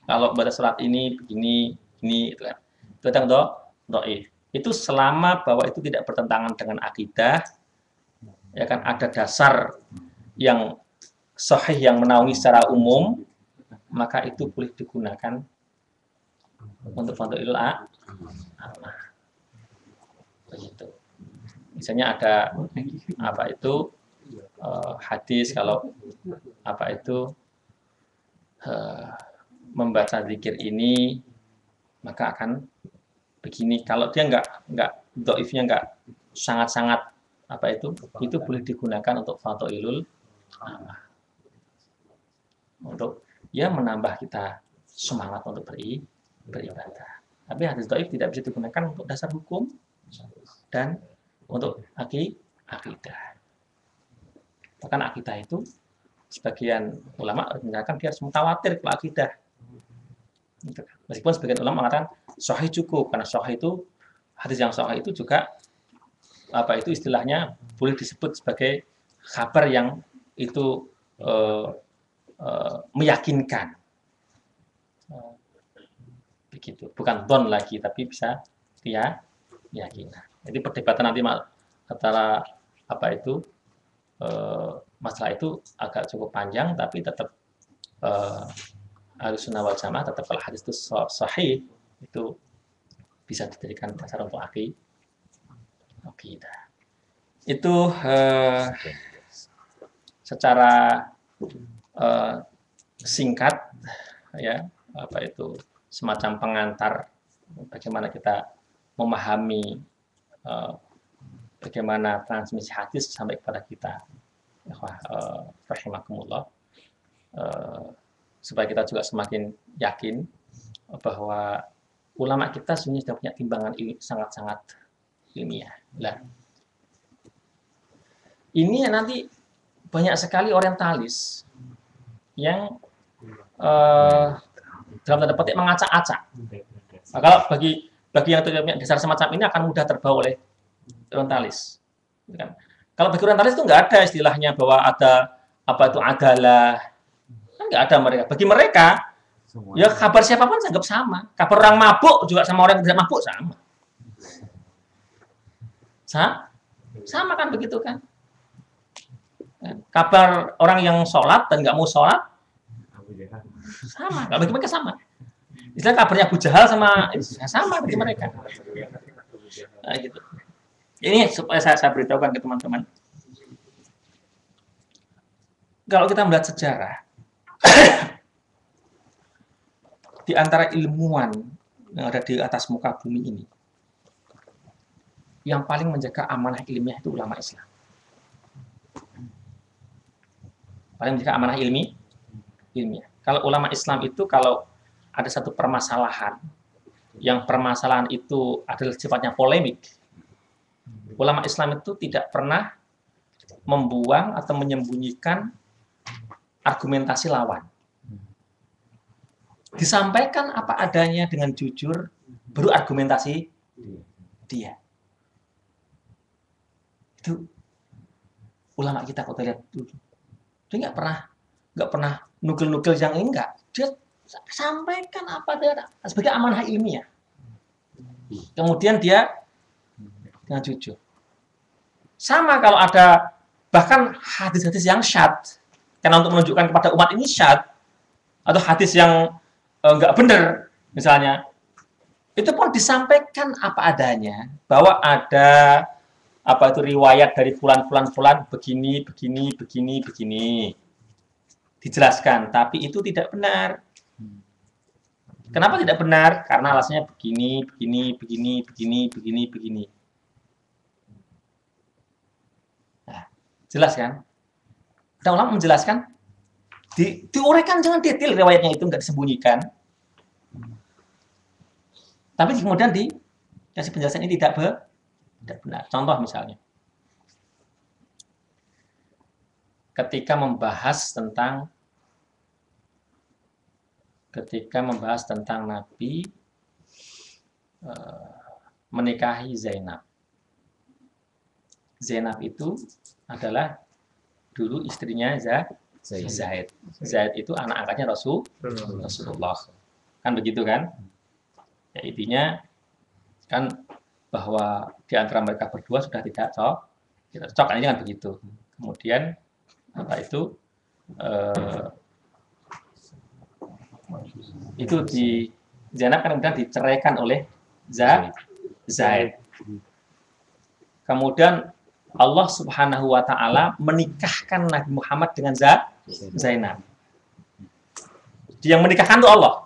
Kalau baca surat ini begini, ini itu kan. Itu yang dhaif. Itu selama bahwa itu tidak bertentangan dengan akidah, ya kan ada dasar yang sahih yang menaungi secara umum, maka itu boleh digunakan untuk fadhailul a'mal. Begitu. Misalnya ada apa itu hadis kalau apa itu membaca zikir ini maka akan begini. Kalau dia nggak dhaifnya nggak sangat-sangat apa itu boleh digunakan untuk fadhailul a'mal. Untuk ya menambah kita semangat untuk beribadah. Tapi hadis dhaif tidak bisa digunakan untuk dasar hukum dan untuk akidah. Bahkan akidah itu sebagian ulama mengatakan dia harus mutawatir kalau akidah. Meskipun sebagian ulama mengatakan sahih cukup karena sahih itu hadis yang sahih itu juga apa itu istilahnya boleh disebut sebagai kabar yang itu meyakinkan. Begitu. Bukan don lagi tapi bisa keyakinan. Jadi perdebatan nanti antara apa itu masalah itu agak cukup panjang tapi tetap Ahlussunnah wal Jamaah tetap kalau hadis itu sahih itu bisa dijadikan dasar untuk akidah. Itu secara singkat ya apa itu semacam pengantar bagaimana kita memahami bagaimana transmisi hadis sampai kepada kita. Rahimakumullah. Supaya kita juga semakin yakin bahwa ulama kita sebenarnya sudah punya timbangan sangat-sangat ilmiah. Nah, ini nanti banyak sekali orientalis yang dalam tanda petik mengacak-acak. Nah, kalau bagi yang punya dasar semacam ini akan mudah terbawa oleh orientalis. Kalau bagi orientalis itu nggak ada istilahnya bahwa ada apa itu adalah kan nggak ada mereka. Bagi mereka ya kabar siapapun anggap sama. Kabar orang mabuk juga sama orang yang tidak mabuk sama. Sama kan begitu kan? Kabar orang yang sholat dan nggak mau sholat sama. Bagi mereka sama. Istilah kabarnya Abu Jahal sama bagi mereka. Nah, gitu. Ini supaya saya beritahukan ke teman-teman. Kalau kita melihat sejarah, di antara ilmuwan yang ada di atas muka bumi ini, yang paling menjaga amanah ilmiah itu ulama Islam. Paling menjaga amanah ilmiah. Kalau ulama Islam itu kalau ada satu permasalahan, yang permasalahan itu adalah sifatnya polemik, ulama Islam itu tidak pernah membuang atau menyembunyikan argumentasi lawan. Disampaikan apa adanya dengan jujur, baru argumentasi dia. Itu ulama kita kalau lihat dulu. Dia nggak pernah nukil-nukil yang enggak. Dia sampaikan apa adanya sebagai amanah ilmiah. Kemudian dia dengan jujur. Sama kalau ada bahkan hadis-hadis yang syadz, karena untuk menunjukkan kepada umat ini syadz, atau hadis yang nggak benar misalnya, itu pun disampaikan apa adanya, bahwa ada apa itu riwayat dari fulan begini, dijelaskan, tapi itu tidak benar. Kenapa tidak benar? Karena alasannya begini. Nah, jelas kan? Ada ulama menjelaskan, diuraikan dengan detail riwayatnya itu, nggak disembunyikan. Tapi kemudian dikasih penjelasan ini tidak benar. Contoh misalnya, ketika membahas tentang Nabi menikahi Zainab. Zainab itu adalah dulu istrinya Zaid. Zaid itu anak angkatnya Rasulullah. Kan begitu kan? Ya, intinya kan bahwa di antara mereka berdua sudah tidak cocok, ini kan begitu. Kemudian apa itu di Zainab kan kemudian diceraikan oleh Zaid. Kemudian Allah Subhanahu wa taala menikahkan Nabi Muhammad dengan Zainab. Yang menikahkan itu Allah.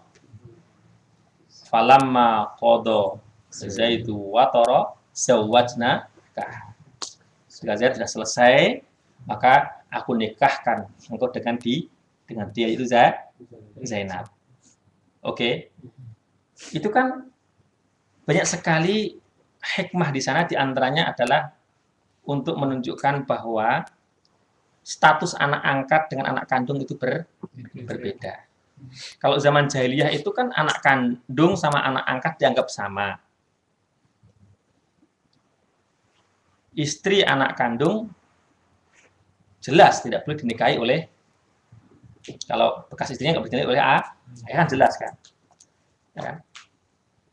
Falamma qada Zaidu watara zawwajna. Setelah Zaid sudah selesai, maka aku nikahkan engkau dengan dia itu Zainab. Oke. Itu kan banyak sekali hikmah di sana, di antaranya adalah untuk menunjukkan bahwa status anak angkat dengan anak kandung itu berbeda. Kalau zaman jahiliyah itu kan anak kandung sama anak angkat dianggap sama. Istri anak kandung jelas tidak boleh dinikahi oleh, kalau bekas istrinya nggak boleh dinikahi oleh ayah, kan jelas kan. Ya kan?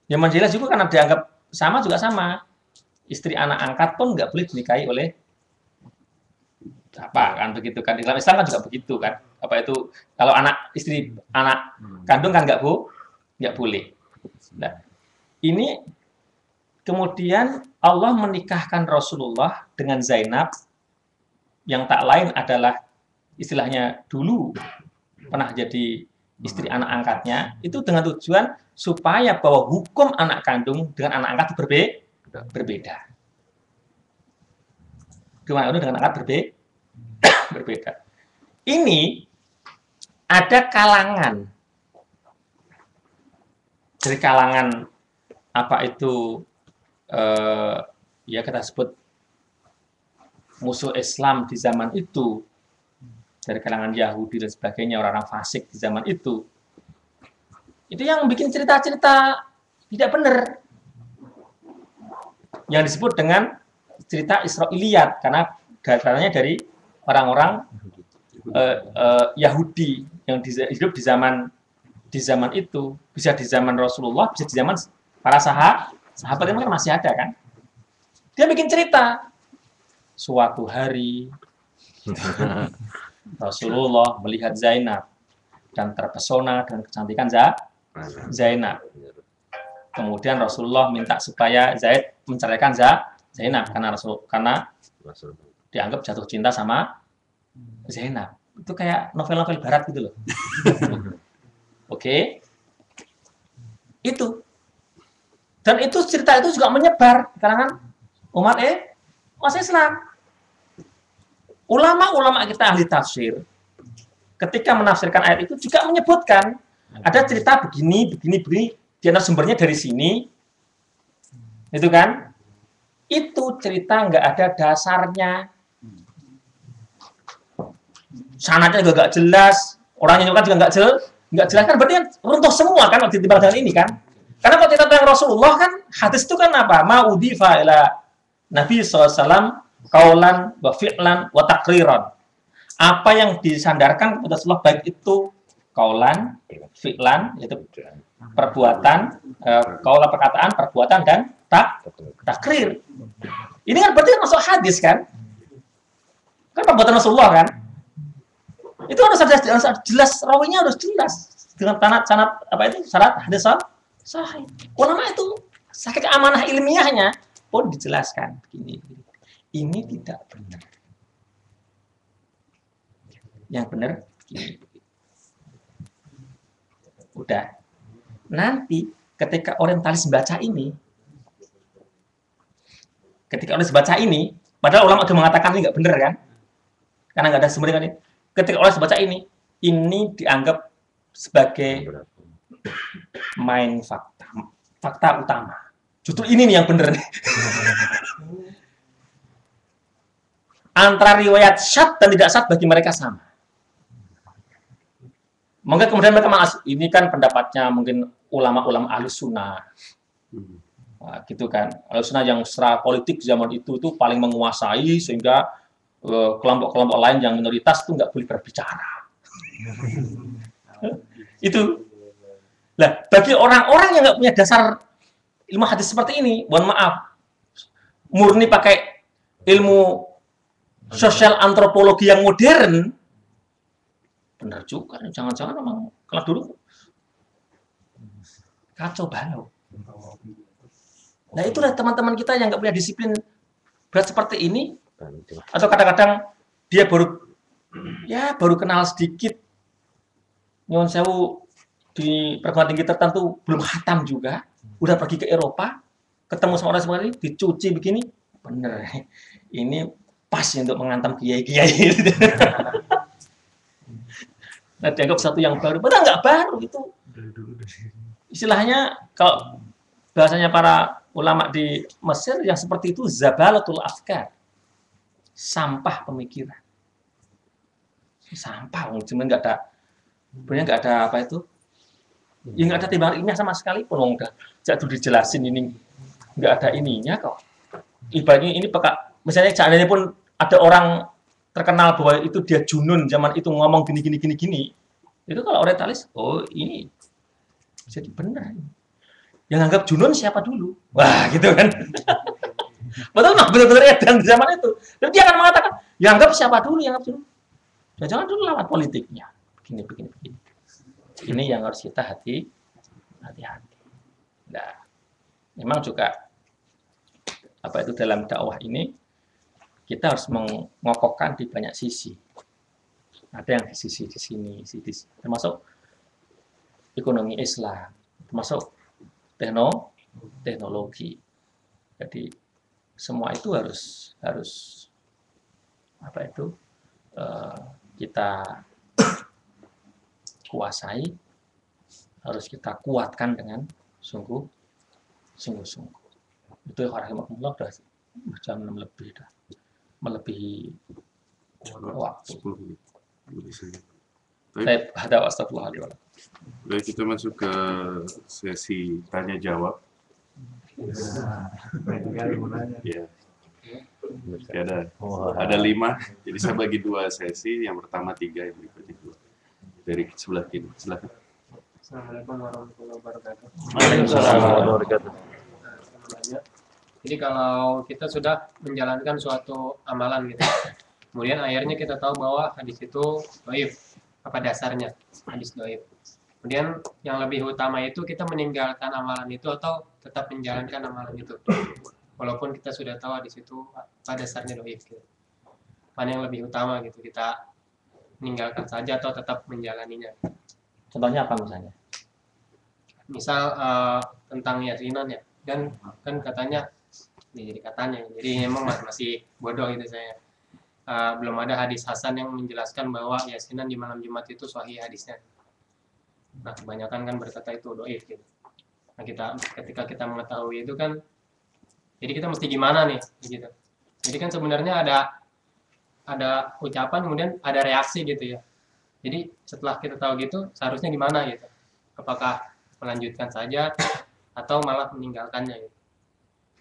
Zaman jahiliyah juga karena dianggap juga sama. Istri anak angkat pun nggak boleh dinikahi oleh apa kan begitu kan. Dalam Islam kan juga begitu kan. Apa itu kalau istri anak kandung kan nggak boleh. Nah, ini kemudian Allah menikahkan Rasulullah dengan Zainab yang tak lain adalah istilahnya dulu pernah jadi istri anak angkatnya, itu dengan tujuan supaya bahwa hukum anak kandung dengan anak angkat berbeda. Hukum anak kandung dengan anak angkat berbeda. Ini ada kalangan dari kalangan apa itu ya kita sebut musuh Islam di zaman itu, dari kalangan Yahudi dan sebagainya, orang-orang fasik di zaman itu yang bikin cerita-cerita tidak benar, yang disebut dengan cerita Israiliyat, karena datanya dari orang-orang Yahudi yang hidup di zaman itu, bisa di zaman Rasulullah, bisa di zaman para sahabat yang masih ada kan. Dia bikin cerita suatu hari Rasulullah melihat Zainab dan terpesona dengan kecantikan Zainab. Kemudian Rasulullah minta supaya Zaid menceraikan Zainab karena dianggap jatuh cinta sama Zainab. Itu kayak novel-novel barat gitu loh. Oke. Itu. Dan itu cerita itu juga menyebar di kalangan umat Islam. Ulama-ulama kita ahli tafsir ketika menafsirkan ayat itu juga menyebutkan ada cerita begini, di antara sumbernya dari sini. Itu kan? Itu cerita nggak ada dasarnya. Sanadnya juga nggak jelas, orangnya juga nggak jelas kan, berarti kan runtuh semua kan waktu ditimbang dengan ini kan. Karena kalau kita tentang Rasulullah kan, hadis itu kan apa? Ma'udhifa ila Nabi SAW kaulan wa fi'lan wa takriran. Apa yang disandarkan kepada Rasulullah baik itu kaulan, fi'lan, yaitu perbuatan, kaulan perkataan, perbuatan dan takrir. Ini kan berarti masuk hadis kan? perbuatan Rasulullah kan. Itu harus jelas rawinya harus jelas dengan sanad apa itu syarat hadis sahih. Ulama itu sakit amanah ilmiahnya pun dijelaskan begini. Ini tidak benar. Yang benar begini. Udah. Nanti ketika orientalis baca ini, padahal ulama sudah mengatakan ini nggak benar kan? Karena nggak ada sumbernya kan ini. Ketika orientalis baca ini dianggap sebagai main fakta utama. Justru ini nih yang benar nih. Antara riwayat syad dan tidak syad bagi mereka sama. Maka kemudian mereka ini kan pendapatnya mungkin ulama-ulama ahlus sunnah. Nah, gitu kan. Ahlus sunnah yang secara politik zaman itu tuh paling menguasai sehingga kelompok-kelompok lain yang minoritas itu nggak boleh berbicara. Itu. Nah, bagi orang-orang yang nggak punya dasar ilmu hadis seperti ini, mohon maaf, murni pakai ilmu sosial antropologi yang modern, benar juga. Jangan-jangan memang kalau dulu kacau balau. Nah, itulah teman-teman kita yang nggak punya disiplin berat seperti ini, atau kadang-kadang dia baru kenal sedikit, nyuwun sewu di perguruan tinggi tertentu belum khatam juga, udah pergi ke Eropa, ketemu sama orang seperti ini, dicuci begini, bener, ini pas untuk mengantam kiai-kiai. Nah, dianggap satu yang baru, padahal nggak baru itu. Istilahnya kalau bahasanya para ulama di Mesir yang seperti itu zabalatul afkar, sampah pemikiran, sampah, cuma nggak ada, sebenarnya nggak ada apa itu, ya nggak ada timbangan ilmiah sama sekali pun, udah jatuh dijelasin ini nggak ada ininya kok. Ibaratnya ini misalnya seandainya pun ada orang terkenal bahwa itu dia junun zaman itu ngomong gini, itu kalau orientalis, oh ini jadi benar. Yang anggap junun siapa dulu? Wah, gitu kan. Betul mah benar-benar edan di zaman itu. Tapi dia akan mengatakan, yang anggap siapa dulu yang anggap junun? Jangan dulu lewat politiknya. Begini. Ini yang harus kita hati-hati. Nah, memang juga apa itu dalam dakwah ini kita harus mengokokkan di banyak sisi. Ada yang di sisi di sini, termasuk ekonomi Islam, termasuk teknologi. Jadi semua itu harus apa itu kita kuasai, harus kita kuatkan dengan sungguh-sungguh. Itu yang rahimahullah udah jam 6 lebih dah, melebihi waktu. Baik, ada astagfirullahaladzim. Baik, kita masuk ke sesi tanya jawab. Ya. Ada 5, jadi saya bagi 2 sesi. Yang pertama 3, yang berikutnya 2. Dari sebelah kiri. Silakan. Assalamualaikum warahmatullahi wabarakatuh. Waalaikumsalam warahmatullahi wabarakatuh. Jadi kalau kita sudah menjalankan suatu amalan gitu, kemudian akhirnya kita tahu bahwa hadis itu dhaif, apa dasarnya hadis dhaif. Kemudian yang lebih utama itu kita meninggalkan amalan itu atau tetap menjalankan amalan itu, walaupun kita sudah tahu hadis itu apa dasarnya dhaif gitu. Mana yang lebih utama gitu, kita meninggalkan saja atau tetap menjalaninya. Contohnya apa misalnya? Misal tentang yasinan ya, dan kan katanya, jadi memang masih bodoh gitu saya. Belum ada hadis hasan yang menjelaskan bahwa yasinan di malam Jumat itu sahih hadisnya. Nah, kebanyakan kan berkata itu dhaif gitu. Nah, ketika kita mengetahui itu kan, jadi kita mesti gimana nih gitu. Jadi kan sebenarnya ada ucapan kemudian ada reaksi gitu ya. Jadi setelah kita tahu gitu seharusnya gimana gitu. Apakah melanjutkan saja atau malah meninggalkannya gitu.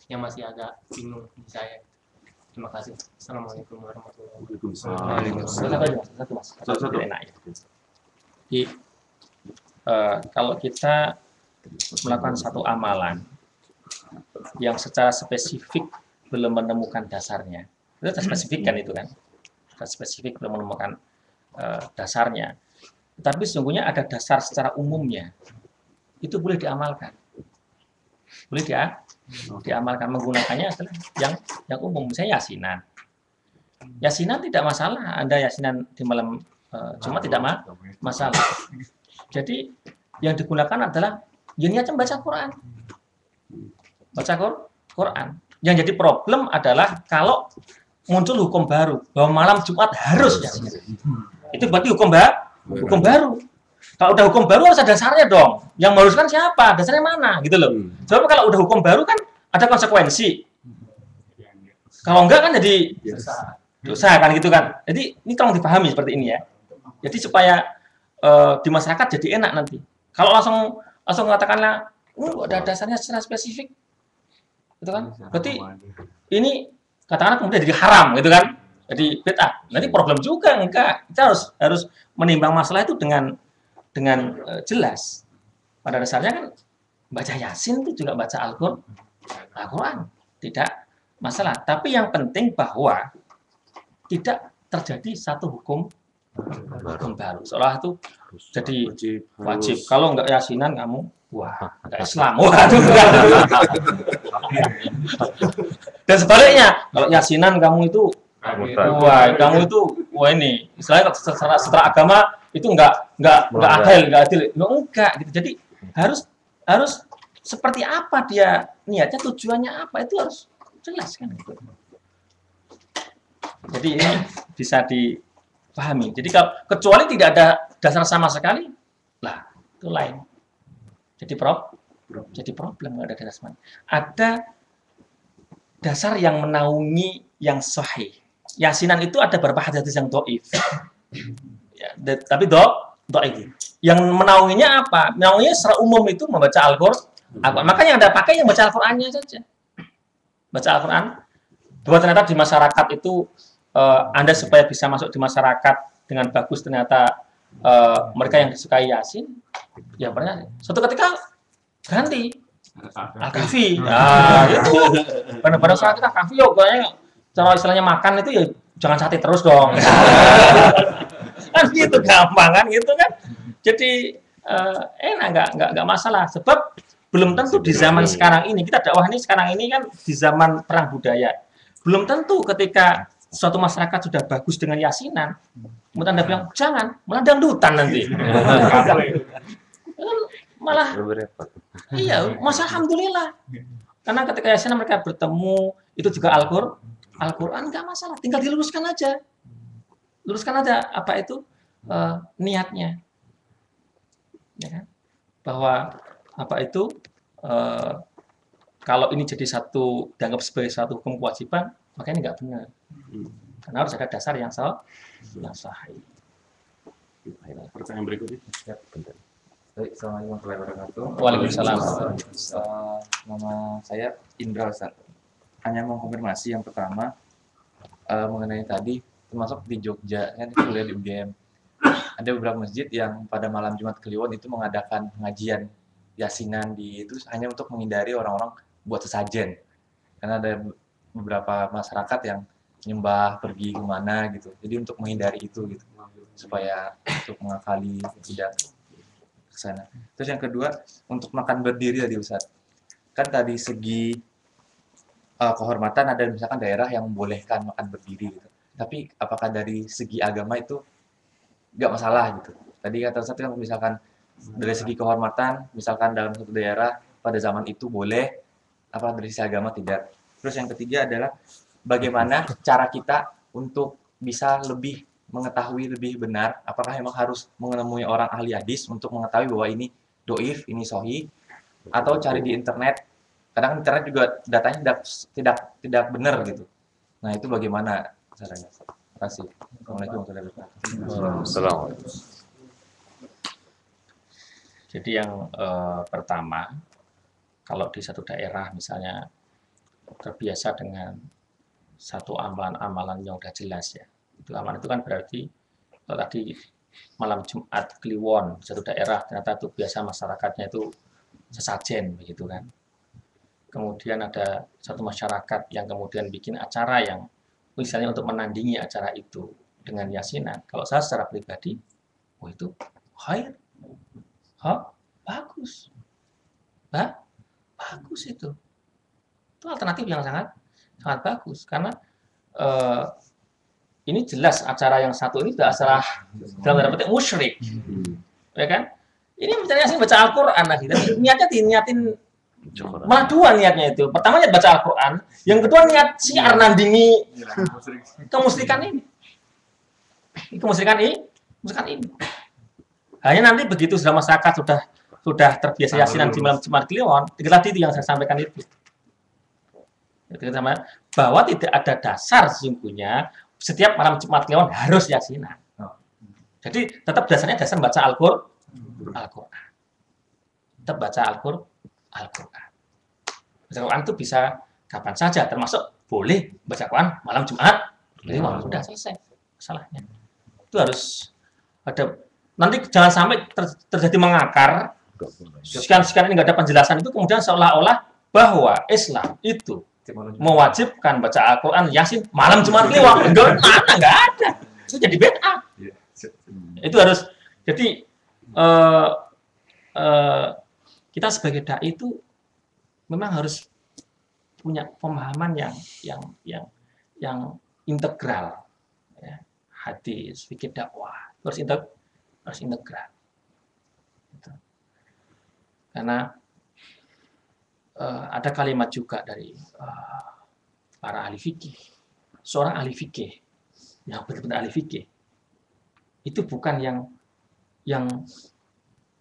Yang masih agak bingung di saya. Terima kasih. Assalamualaikum warahmatullahi wabarakatuh. Satu. Jadi kalau kita melakukan satu amalan yang secara spesifik belum menemukan dasarnya, itu spesifik kan itu kan. spesifik, belum menemukan dasarnya. Tapi sesungguhnya ada dasar secara umumnya. Itu boleh diamalkan. Boleh diamalkan, menggunakannya adalah yang umum. Misalnya yasinan. Yasinan tidak masalah. Anda yasinan di malam Jumat tidak masalah. Jadi yang digunakan adalah niatnya baca Quran. Baca Quran. Yang jadi problem adalah kalau muncul hukum baru bahwa malam Jumat harus yasinan. Itu berarti hukum baru. Kalau udah hukum baru harus ada dasarnya dong. Yang meluruskan siapa? Dasarnya mana? Gitu loh. Soalnya kalau udah hukum baru kan ada konsekuensi. Kalau enggak kan jadi dosa kan gitu kan. Jadi ini tolong dipahami seperti ini ya. Jadi supaya di masyarakat jadi enak nanti. Kalau langsung mengatakanlah, ada dasarnya secara spesifik, gitu kan? Berarti ini katakanlah kemudian jadi haram, gitu kan? Jadi bid'ah. Nanti problem juga enggak. Kita harus menimbang masalah itu dengan jelas. Pada dasarnya kan baca Yasin itu juga baca Al-Quran. Tidak masalah. Tapi yang penting bahwa tidak terjadi satu hukum baru. Seolah itu jadi wajib. Kalau enggak Yasinan kamu, wah, enggak Islam. Wah, itu enggak. Dan sebaliknya, kalau Yasinan kamu itu wah ini istilahnya secara agama itu enggak adil, enggak gitu. Jadi harus seperti apa dia niatnya, tujuannya apa, itu harus jelas kan gitu. Jadi ini bisa dipahami. Jadi kalau kecuali tidak ada dasar sama sekali, lah itu lain. Jadi problem nggak ada dasar sama. Ada dasar yang menaungi yang sahih. Yasinan itu ada beberapa hadis yang dhaif. Ya, tapi dhaif. Yang menaunginya apa? Menaunginya secara umum itu membaca Al-Qur'an. Makanya yang Anda pakai yang baca Al-Qur'annya saja. Baca Al-Qur'an. Bahwa ternyata di masyarakat itu Anda supaya bisa masuk di masyarakat dengan bagus, ternyata mereka yang disukai Yasin, ya pernah suatu ketika ganti Al-Kahfi. Nah, itu pada saat kita Kahfi, yuk kayaknya cara istilahnya makan itu ya jangan sate terus dong. Kan gitu gampang kan gitu kan. Jadi enak, nggak masalah. Sebab belum tentu di zaman sekarang ini, kita dakwah ini sekarang ini kan di zaman perang budaya. Belum tentu ketika suatu masyarakat sudah bagus dengan Yasinan, kemudian Anda bilang jangan, malah dangdutan nanti. Malah iya, masa alhamdulillah. Karena ketika Yasinan mereka bertemu itu juga Al-Qur'an nggak masalah, tinggal diluruskan aja. Luruskan aja apa itu niatnya. Ya kan? Bahwa apa itu kalau ini jadi dianggap sebagai satu hukum kewajiban, maka ini nggak benar. Karena harus ada dasar yang sahih. Pertanyaan berikutnya. Assalamualaikum warahmatullahi wabarakatuh. Waalaikumsalam. Nama saya Indra Ustaz. Hanya mau konfirmasi yang pertama mengenai tadi, termasuk di Jogja kan kuliah di UGM. Ada beberapa masjid yang pada malam Jumat Kliwon itu mengadakan pengajian Yasinan itu hanya untuk menghindari orang-orang buat sesajen. Karena ada beberapa masyarakat yang nyembah pergi kemana gitu. Jadi untuk menghindari itu gitu, supaya untuk mengakali tidak ke sana. Terus yang kedua, untuk makan berdiri tadi Ustaz. Kan tadi segi kehormatan ada misalkan daerah yang membolehkan makan berdiri gitu. Tapi apakah dari segi agama itu nggak masalah gitu? Tadi kata Ustaz kan misalkan dari segi kehormatan, misalkan dalam satu daerah pada zaman itu boleh, apa dari sisi agama tidak. Terus yang ketiga adalah bagaimana cara kita untuk bisa lebih mengetahui lebih benar, apakah memang harus menemui orang ahli hadis untuk mengetahui bahwa ini doif, ini sahih, atau cari di internet. Kadang internet juga datanya tidak benar gitu. Nah itu bagaimana caranya? Terima kasih. Assalamualaikum warahmatullahi wabarakatuh. Jadi yang pertama, kalau di satu daerah misalnya terbiasa dengan satu amalan-amalan yang udah jelas ya. Itu amalan itu kan berarti kalau tadi malam Jumat Kliwon di satu daerah ternyata itu biasa masyarakatnya itu sesajen begitu kan. Kemudian ada satu masyarakat yang kemudian bikin acara yang misalnya untuk menandingi acara itu. dengan yasinan. Kalau saya secara pribadi, oh itu khair. Bagus. Bagus itu. Itu alternatif yang sangat bagus karena ini jelas acara yang satu ini sudah acara dalam tanda petik musyrik. Ya kan? Ini misalnya sih baca Al-Qur'an lagi. Tapi niatnya diniatin malah dua niatnya itu. Pertama niat baca Al-Qur'an, yang kedua niat syiar nandingi kemusyrikan ini. Kemusyrikan ini. Hanya nanti begitu sudah masyarakat sudah terbiasa yasinan di malam Jumat Kliwon, tadi itu yang saya sampaikan itu. Bahwa tidak ada dasar sesungguhnya setiap malam Jumat Kliwon harus yasinan. Jadi tetap dasarnya dasar baca Al-Qur'an. Tetap baca Al-Qur'an. Baca Al-Qur'an itu bisa kapan saja, termasuk boleh baca Al-Qur'an malam Jumat Kliwon. Sudah selesai masalahnya. Itu harus ada. Nanti jangan sampai terjadi mengakar. Sekian ini nggak ada penjelasan itu kemudian seolah-olah bahwa Islam itu mewajibkan baca Al-Quran Yasin malam Jumat Kliwon. Nggak ada. Itu jadi bid'ah. Itu harus. Jadi kita sebagai dai itu memang harus punya pemahaman yang integral. Ya. Hadis, fikih dakwah harus integral. Gitu. Karena ada kalimat juga dari para ahli fikih. Seorang ahli fikih yang benar-benar ahli fikih itu bukan yang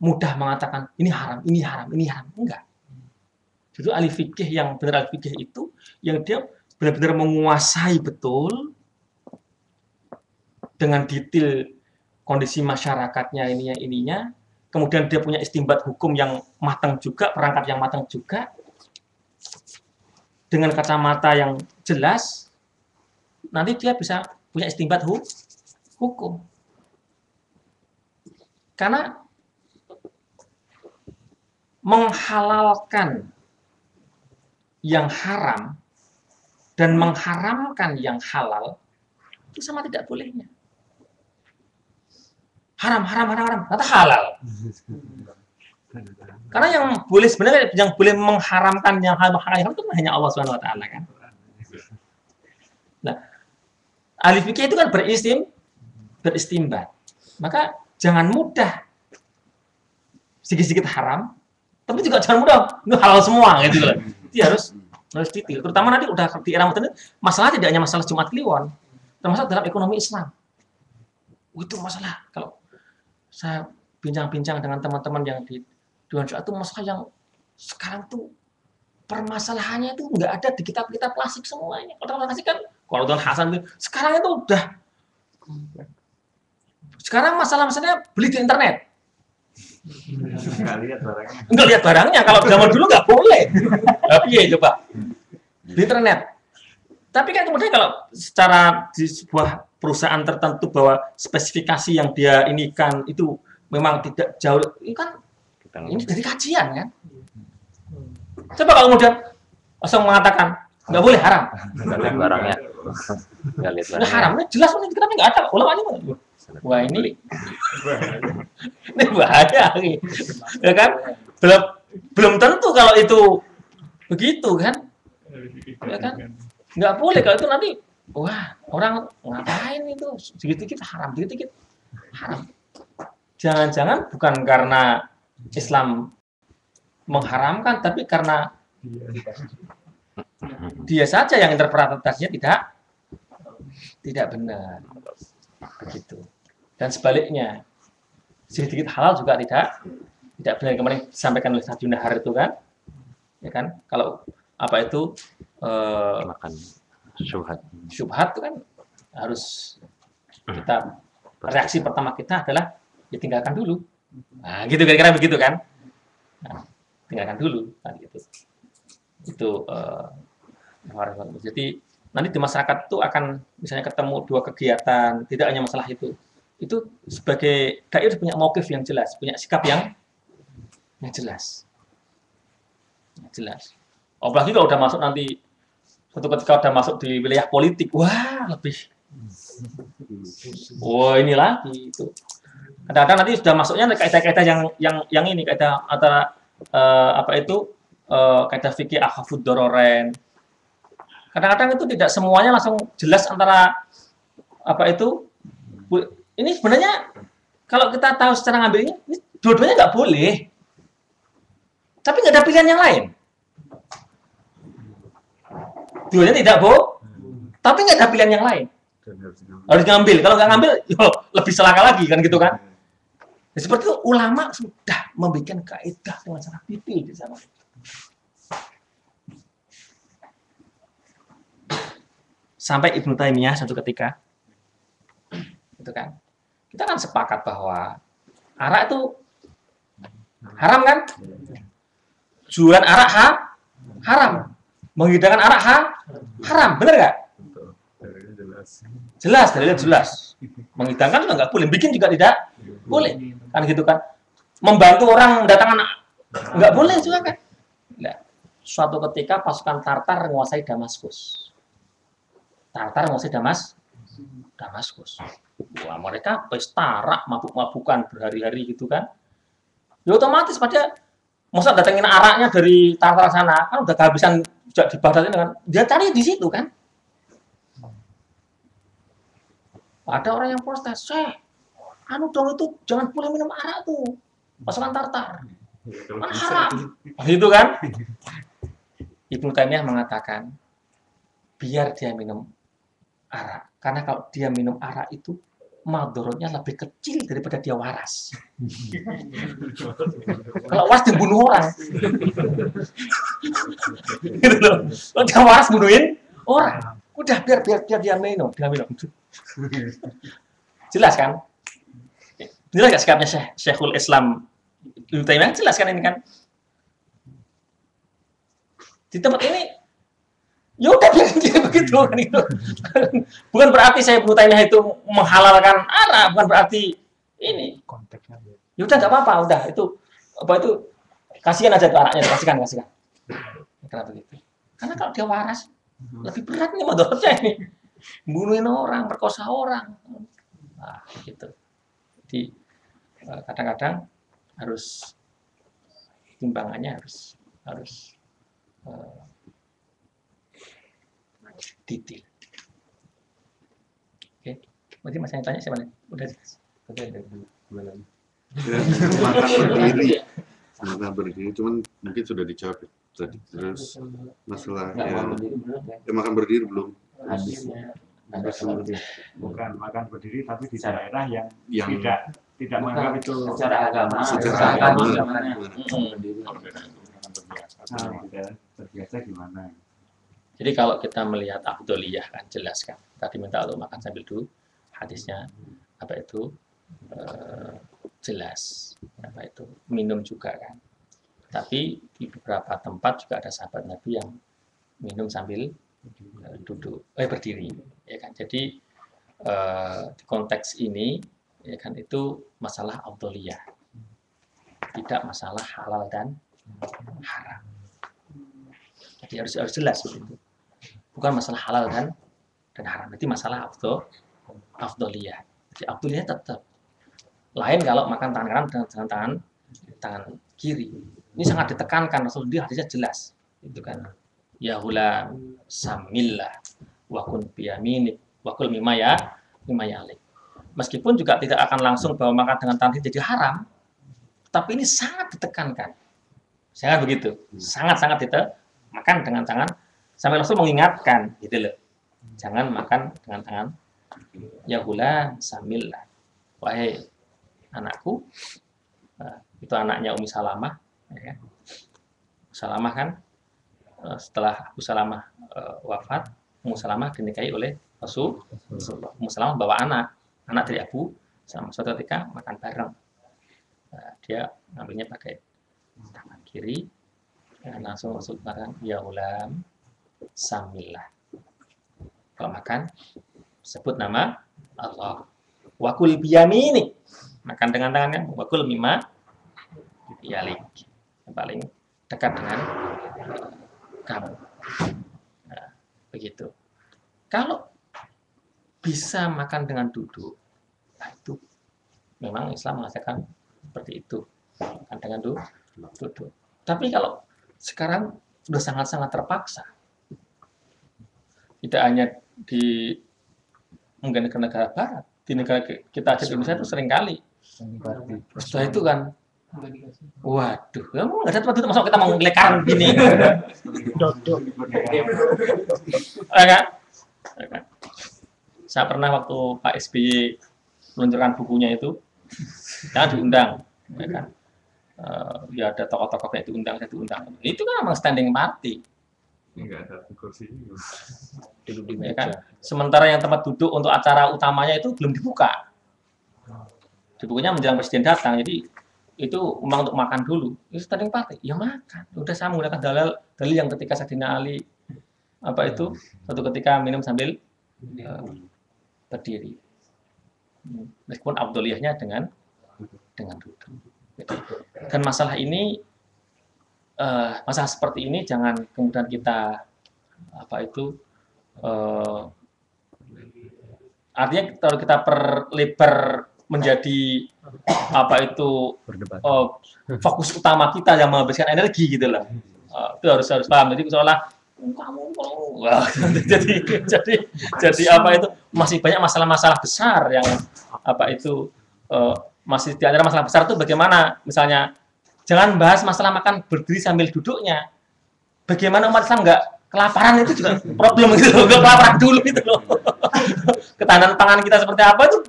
mudah mengatakan ini haram, enggak. Jadi ahli fikih yang benar ahli fikih itu yang dia benar-benar menguasai betul dengan detail kondisi masyarakatnya ininya, kemudian dia punya istinbat hukum yang matang juga, perangkat yang matang juga, dengan kacamata yang jelas, nanti dia bisa punya istinbat hukum. Karena menghalalkan yang haram dan mengharamkan yang halal itu sama tidak bolehnya. Haram, ternyata halal. Karena yang boleh sebenarnya yang boleh mengharamkan yang halal itu hanya Allah Subhanahu wa taala kan. Nah, ahli fikih itu kan beristimbat. Maka jangan mudah sedikit-sedikit haram, tapi juga jangan mudah itu halal semua gitu loh. Itu harus detail. Terutama nanti udah di era modern masalah tidak hanya masalah Jumat Kliwon, termasuk dalam ekonomi Islam. Itu masalah kalau saya bincang-bincang dengan teman-teman yang di Dewan Syura itu masalah yang sekarang tuh permasalahannya itu nggak ada di kitab-kitab klasik semuanya. Kalau klasik kan kalau Tuan Hasan itu sekarang itu udah sekarang masalah-masalahnya beli di internet. Nggak lihat barangnya. Kalau zaman dulu nggak boleh. Tapi ya coba di internet. Tapi kan kemudian kalau secara di sebuah perusahaan tertentu bahwa spesifikasi yang dia inikan itu memang tidak jauh, ini kan ini dari kajian kan. Coba kalau kemudian langsung mengatakan nggak boleh haram. Nggak lihat barangnya. Nggak lihat Nah, barangnya. haram, ini jelas ini kenapa nggak ada ulama ini. Wah ini bahaya nih, ya kan? Belum tentu kalau itu begitu kan, ya kan? Nggak boleh kalau itu nanti, wah orang ngapain itu sedikit-sedikit haram, sedikit-sedikit haram. Jangan-jangan bukan karena Islam mengharamkan, tapi karena dia saja yang interpretasinya tidak benar, begitu. Dan sebaliknya, sedikit halal juga tidak benar. Kemarin disampaikan oleh Sajun Nahar itu kan, ya kan? Kalau apa itu Makan syubhat itu kan harus kita reaksi pertama kita adalah ditinggalkan dulu. Nah, gitu kira-kira begitu kan? Nah, tinggalkan dulu kan gitu. Itu jadi nanti di masyarakat itu akan misalnya ketemu dua kegiatan, tidak hanya masalah itu sebagai dai harus punya mauqif yang jelas, punya sikap yang jelas. Jelas. Apalagi kalau udah masuk nanti suatu ketika udah masuk di wilayah politik, wah lebih Oh ini lagi itu. Kadang-kadang nanti sudah masuknya kaidah-kaidah yang ini kaidah antara apa itu kaidah fikih akhafud dororen. Kadang-kadang itu tidak semuanya langsung jelas antara apa itu. Ini sebenarnya kalau kita tahu secara ngambilnya, ini dua-duanya nggak boleh. Tapi nggak ada pilihan yang lain. Dua-duanya tidak tapi nggak ada pilihan yang lain. Harus ngambil. Kalau nggak ngambil, yo, lebih celaka lagi kan gitu kan. Ya, seperti itu ulama sudah membuat kaidah dengan cara detail di sana. Sampai Ibnu Taimiyah satu ketika, itu kan, kita kan sepakat bahwa arak itu haram kan? Jualan arak haram, menghidangkan arak haram, bener nggak? Jelas, dalilnya jelas. Menghidangkan juga nggak boleh, bikin juga tidak boleh, kan gitu kan? Membantu orang mendatangkan nggak boleh juga kan? Nah, suatu ketika pasukan Tartar menguasai Damaskus. Damaskus. Wah, mereka pesta arak, mabuk-mabukan berhari-hari gitu kan? Ya otomatis pada masa datengin araknya dari Tartar sana kan udah kehabisan juga di Baghdad kan? Dia cari di situ kan? Ada orang yang protes, anu dong itu jangan boleh minum arak tuh, pasukan Tartar, kan haram, gitu kan? Ibnu Taimiyah mengatakan, biar dia minum arak, karena kalau dia minum arak itu madorotnya lebih kecil daripada dia waras. Kalau waras dia bunuh orang, gitu loh. Kalau dia waras bunuhin orang, udah biar dia minum. Jelas kan? Jelas nggak sikapnya Syekhul Islam Ibnu Taimiyah? Jelas kan ini kan? Di tempat ini, ya udah biarin dia begitu kan itu. Bukan berarti saya Ibnu Taimiyah itu menghalalkan arak, bukan berarti ini. Konteksnya. Ya udah nggak apa-apa, udah itu apa itu kasihan aja tuh anaknya, kasihkan. Kenapa begitu? Karena kalau dia waras lebih berat nih madorotnya ini. Bunuhin orang, perkosa orang. Nah, gitu. Jadi kadang-kadang harus timbangannya harus detail. Oke. Berarti masih yang tanya siapa nih? Udah jelas. Tapi ada dua lagi. Makan berdiri, cuman mungkin sudah dijawab tadi. Terus masalah makan berdiri belum. Habisnya. Bukan makan berdiri tapi di daerah yang Yang tidak menganggap itu Secara agama. Secara agama. terbiasa gimana? Jadi kalau kita melihat afdoliyah kan jelas kan. Tadi minta untuk makan sambil dulu. Hadisnya apa itu jelas. Apa itu minum juga kan. Tapi di beberapa tempat juga ada sahabat Nabi yang minum sambil berdiri, ya kan. Jadi di konteks ini, ya kan itu masalah afdoliyah, tidak masalah halal dan haram. Jadi harus jelas begitu. Bukan masalah halal dan haram, itu masalah afdoliyah. Jadi afdoliyah tetap lain kalau makan tangan kanan dengan tangan kiri. Ini sangat ditekankan Rasulullah, hadisnya jelas, itu kan. Ya hulam samillah wa kun biyaminik wa kul mimma yalik. Meskipun juga tidak akan langsung bahwa makan dengan tangan jadi haram, tapi ini sangat ditekankan. Sangat begitu. Sangat-sangat makan dengan tangan sampai Rasul mengingatkan gitu loh. Jangan makan dengan tangan. Ya hulam samillah. Wahai anakku, itu anaknya Ummi Salamah, ya. Salamah kan setelah Abu Salamah wafat, Ummu Salamah dinikahi oleh Rasulullah. Ummu Salamah bawa anak dari Abu Salamah. Suatu ketika makan bareng, dia ngambilnya pakai tangan kiri, dan langsung Rasul mengatakan, ya ulam samillah. Kalau makan sebut nama Allah. Wakul biyamini, makan dengan tangannya. Wakul mimma yalik, yang paling dekat dengan kamu. Nah, begitu. Kalau bisa makan dengan duduk. Nah, itu memang Islam mengatakan seperti itu, makan dengan duduk. Tapi kalau sekarang sudah sangat-sangat terpaksa, tidak hanya di mungkin negara barat, di negara kita di Indonesia itu sering kali. Setelah itu kan, waduh, kamu nggak ada tempat duduk, masa kita mau ngelekan gini? Ya kan? Ya kan? Saya pernah waktu Pak SBY meluncurkan bukunya itu, ya diundang, ya kan? Ya ada tokoh-tokohnya diundang. Itu kan memang standing party. Enggak ada kursinya. Duduk di meja. Ya kan? Sementara yang tempat duduk untuk acara utamanya itu belum dibuka. Dibukanya menjelang presiden datang, jadi itu memang untuk makan dulu. Itu standing party, ya makan. Udah saya menggunakan dalil yang ketika Sayyidina Ali suatu ketika minum sambil berdiri. Meskipun afdholiyahnya dengan duduk. Dan masalah ini, masalah seperti ini jangan kemudian kita artinya kalau kita perlebar menjadi fokus utama kita yang menghabiskan energi gitu loh. Itu harus paham. Jadi seolah kamu jadi masih banyak masalah-masalah besar yang masih di antara masalah besar itu bagaimana misalnya jangan bahas masalah makan berdiri sambil duduknya. Bagaimana umat Islam nggak kelaparan itu juga problem gitu loh. Nggak kelaparan dulu gitu loh. Ketahanan pangan kita seperti apa itu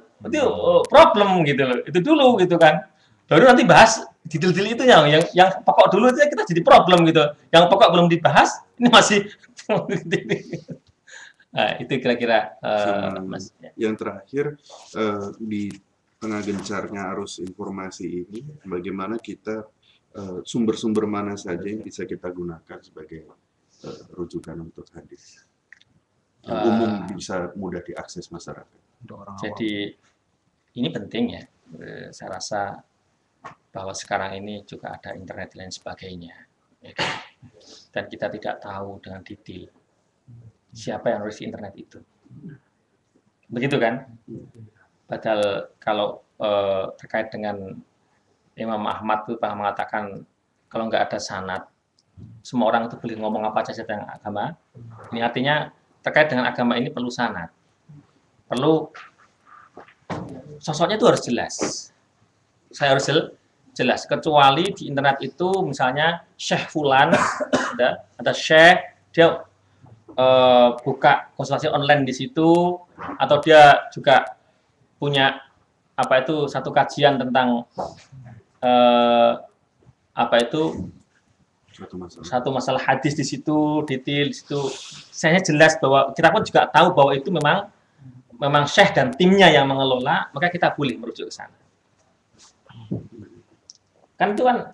problem gitu loh. Itu dulu gitu kan. Baru nanti bahas detail-detail itu yang pokok dulu itu kita jadi problem gitu. Yang pokok belum dibahas, ini masih nah, itu kira-kira Mas. Yang terakhir di tengah gencarnya arus informasi ini, bagaimana kita sumber-sumber mana saja yang bisa kita gunakan sebagai rujukan untuk hadis yang umum bisa mudah diakses masyarakat. Jadi ini penting ya. Saya rasa bahwa sekarang ini juga ada internet dan lain sebagainya, ya kan? Dan kita tidak tahu dengan detail siapa yang nulis internet itu, begitu kan? Padahal kalau terkait dengan Imam Ahmad itu pernah mengatakan kalau nggak ada sanad, semua orang itu boleh ngomong apa saja tentang agama. Ini artinya terkait dengan agama ini perlu sanad, perlu sosoknya itu harus jelas. Saya harus jelas. Kecuali di internet itu misalnya Syekh Fulan, ada Syekh, dia buka konsultasi online di situ, atau dia juga punya satu kajian tentang satu masalah hadis di situ, detail di situ. Saya jelas bahwa kita pun juga tahu bahwa itu memang Syekh dan timnya yang mengelola, maka kita boleh merujuk ke sana. Kan itu kan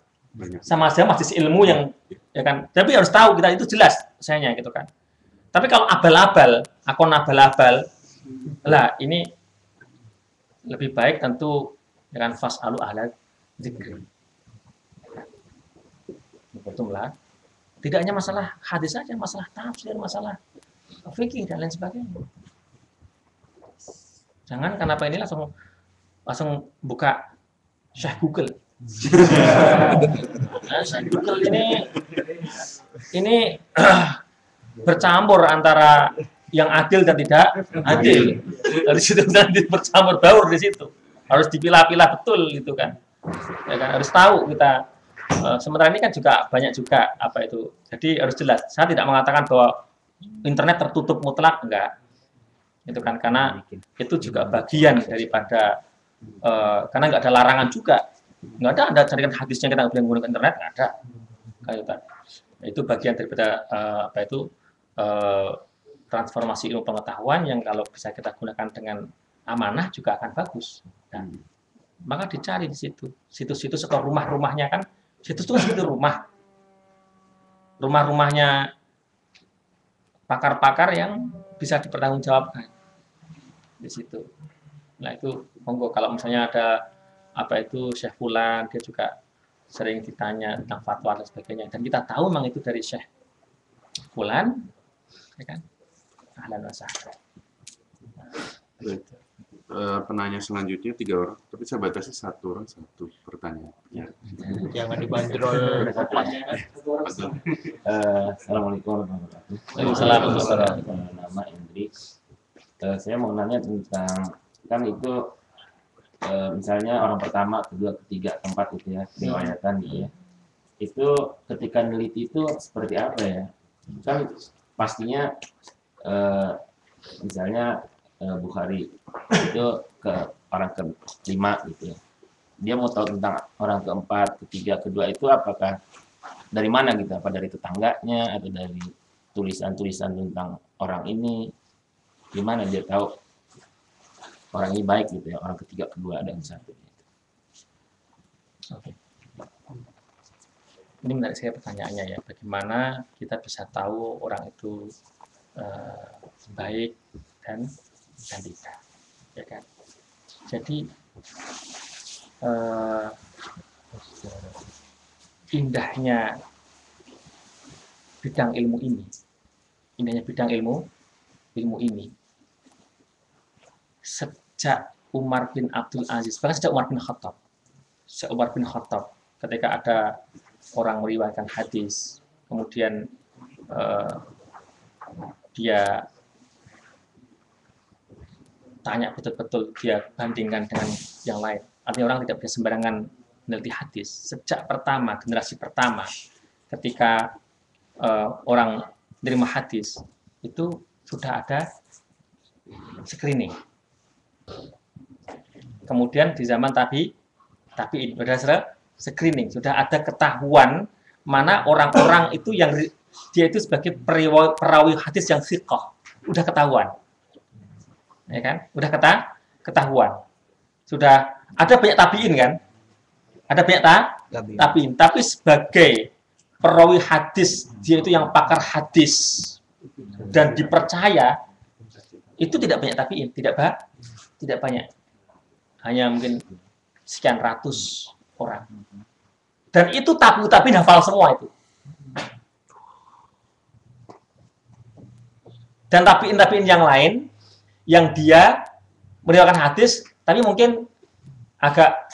sama saja majelis ilmu yang ya kan, tapi harus tahu kita itu jelas sayanya gitu kan. Tapi kalau abal-abal, akun abal-abal, lah ini lebih baik tentu dengan fas'alu ahla dzikri. Betullah. Tidak hanya masalah hadis saja, masalah tafsir, masalah fikih dan lain sebagainya. Jangan kenapa ini langsung buka Syekh Google. Nah, Syekh Google ini bercampur antara yang adil dan tidak adil. Dari situ nanti bercampur baur di situ. Harus dipilah-pilah betul gitu kan. Ya kan harus tahu kita. Sementara ini kan juga banyak juga Jadi harus jelas. Saya tidak mengatakan bahwa internet tertutup mutlak, enggak. Itu kan karena itu juga bagian daripada karena nggak ada larangan juga. Nggak ada carikan hadisnya kita nggak boleh menggunakan internet, nggak ada. Itu bagian daripada transformasi ilmu pengetahuan yang kalau bisa kita gunakan dengan amanah juga akan bagus. Nah, maka dicari di situs-situs atau rumah-rumahnya kan, situs itu kan seperti rumah-rumahnya pakar-pakar yang bisa dipertanggungjawabkan di situ. Nah itu monggo kalau misalnya ada Syekh Fulan, dia juga sering ditanya tentang fatwa dan sebagainya, dan kita tahu memang itu dari Syekh Fulan, ya kan? Ahlan wa sahlan. Baik. Penanya selanjutnya 3 orang, tapi saya batasi 1 orang 1 pertanyaan. Ya. Jangan dibanderol tempatnya kan. Betul. Assalamualaikum warahmatullahi Waalaikumsalam. wabarakatuh. Nama Indri. Saya mau nanya tentang, kan itu misalnya orang pertama, kedua, ketiga, keempat gitu ya, riwayatan gitu ya. Itu ketika neliti itu seperti apa ya? Kan pastinya misalnya Bukhari itu ke orang kelima gitu ya. Dia mau tahu tentang orang keempat, ketiga, kedua itu apakah dari mana gitu? Apa dari tetangganya atau dari tulisan-tulisan tentang orang ini? Gimana dia tahu orang ini baik gitu ya, orang ketiga, kedua, dan satu. Oke. Ini menarik saya pertanyaannya ya. Bagaimana kita bisa tahu orang itu baik dan tidak, ya kan? Jadi indahnya bidang ilmu ini, ini sejak Umar bin Abdul Aziz, bahkan sejak Umar bin Khattab, ketika ada orang meriwayatkan hadis, kemudian dia tanya betul-betul, dia bandingkan dengan yang lain. Artinya orang tidak bisa sembarangan meneliti hadis. Sejak generasi pertama, ketika orang menerima hadis, itu sudah ada screening. Kemudian di zaman tabi'in berdasar screening, sudah ada ketahuan mana orang-orang itu yang dia itu sebagai perawi hadis yang thiqah, udah ketahuan. Ya kan? Udah ketahuan. Sudah ada banyak tabi'in kan? Ada banyak tabi'in, tapi sebagai perawi hadis, dia itu yang pakar hadis dan dipercaya, itu tidak banyak tabi'in, tidak banyak. Hanya mungkin sekian ratus orang. Dan itu tabi'in hafal semua itu. Dan tabi'in yang lain yang dia meriwayatkan hadis, tapi mungkin agak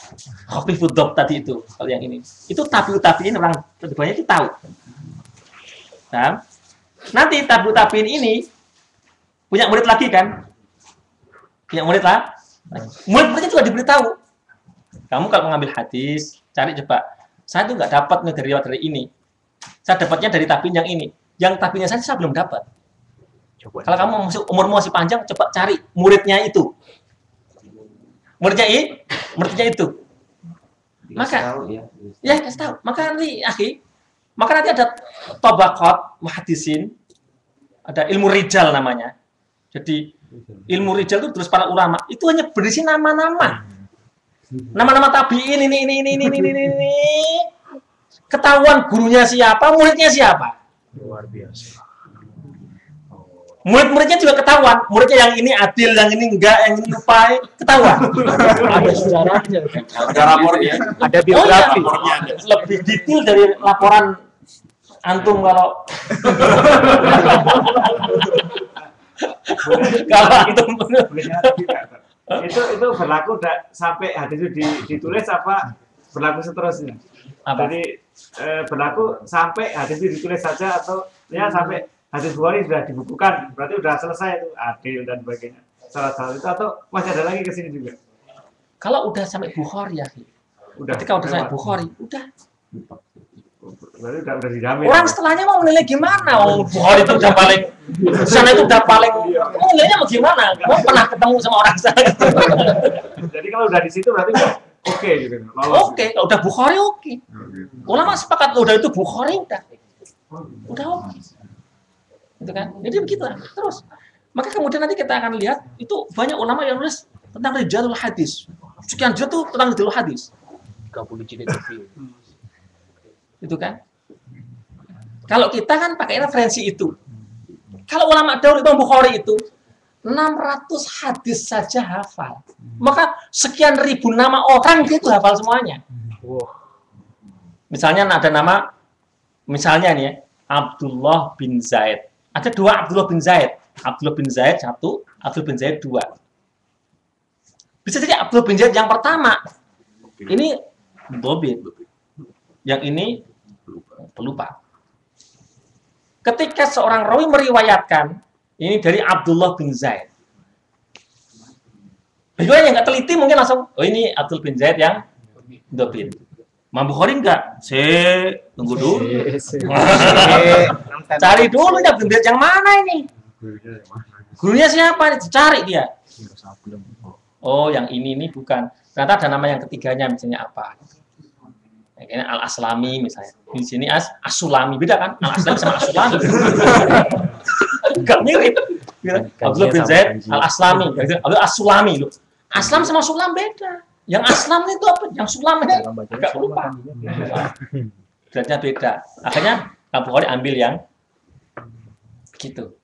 khafifud dhab tadi itu, kalau yang ini. Itu tabi'in orang banyak itu tahu. Nah, nanti tabi'in ini punya murid lagi kan? Punya murid lah. Murid-muridnya juga diberitahu. Kamu kalau mengambil hadis, cari coba. Saya tuh nggak dapat nih dari ini. Saya dapatnya dari tabi'in yang ini. Yang tabi'innya saya belum dapat. Kalau kamu umurmu masih panjang, coba cari muridnya itu. Muridnya itu. Maka kasih tahu. Maka nanti ada tabaqat muhaddisin, ada ilmu rijal namanya. Jadi ilmu rijal itu terus para ulama itu hanya berisi nama-nama. Nama-nama tabi'in ini. Ketahuan gurunya siapa, muridnya siapa. Luar biasa. Murid-muridnya juga ketahuan. Muridnya yang ini adil, yang ini enggak, yang ini lupa, ketahuan. Ada sejarahnya. Ada rapornya. Ada biografi. Lebih detail dari laporan antum kalau antum Itu berlaku sampai hadis itu ditulis apa berlaku seterusnya? apa? Jadi berlaku sampai hadis itu ditulis saja atau ya sampai hadis Bukhari sudah dibukukan, berarti sudah selesai itu adil dan sebagainya. Salah itu atau masih ada lagi ke sini juga? Kalau udah sampai Bukhari ya, ketika udah sampai Bukhari, udah. Berarti udah dijamin. Orang setelahnya mau menilai gimana? Oh, Bukhari itu udah paling, sana itu udah paling. Mau nilainya mau gimana? Mau pernah ketemu sama orang sana? Jadi kalau udah di situ berarti oke gitu. Oke, kalau udah Bukhari oke. Ulama sepakat udah itu Bukhari udah oke. Gitu kan? Jadi begitulah. Terus, maka kemudian nanti kita akan lihat itu banyak ulama yang nulis tentang rijalul hadis. Sekian juz tuh tentang rijalul hadis. 30 jilid lebih. Itu kan? Kalau kita kan pakai referensi itu. Kalau ulama dahulu Imam Bukhari itu 600 hadis saja hafal. Maka sekian ribu nama orang itu hafal semuanya. Misalnya ada nama, misalnya nih ya, Abdullah bin Zaid. Ada 2 Abdullah bin Zaid. Abdullah bin Zaid 1, Abdullah bin Zaid 2. Bisa jadi Abdul bin Zaid yang pertama ini dobit, yang ini pelupa. Ketika seorang rawi meriwayatkan ini dari Abdullah bin Zaid, bagaimana yang nggak teliti mungkin langsung, oh ini Abdul bin Zaid yang dobit. Imam Bukhari enggak, tunggu dulu, cari dulu ya Abdul bin Zaid yang mana ini, gurunya siapa nih, cari dia. Oh yang ini bukan, ternyata ada nama yang ketiganya misalnya apa? Kayaknya Al-Aslami misalnya. Di sini As-Sulami, beda kan? Al-Aslami sama As-Sulami. Enggak mirip. Abdullah bin Zaid Al-Aslami, Abdullah As-Sulami loh. Aslam sama Sulam beda. Yang Aslam itu apa? Yang Sulam itu agak lupa. Beratnya beda. Akhirnya Abu Bukhari ambil yang gitu.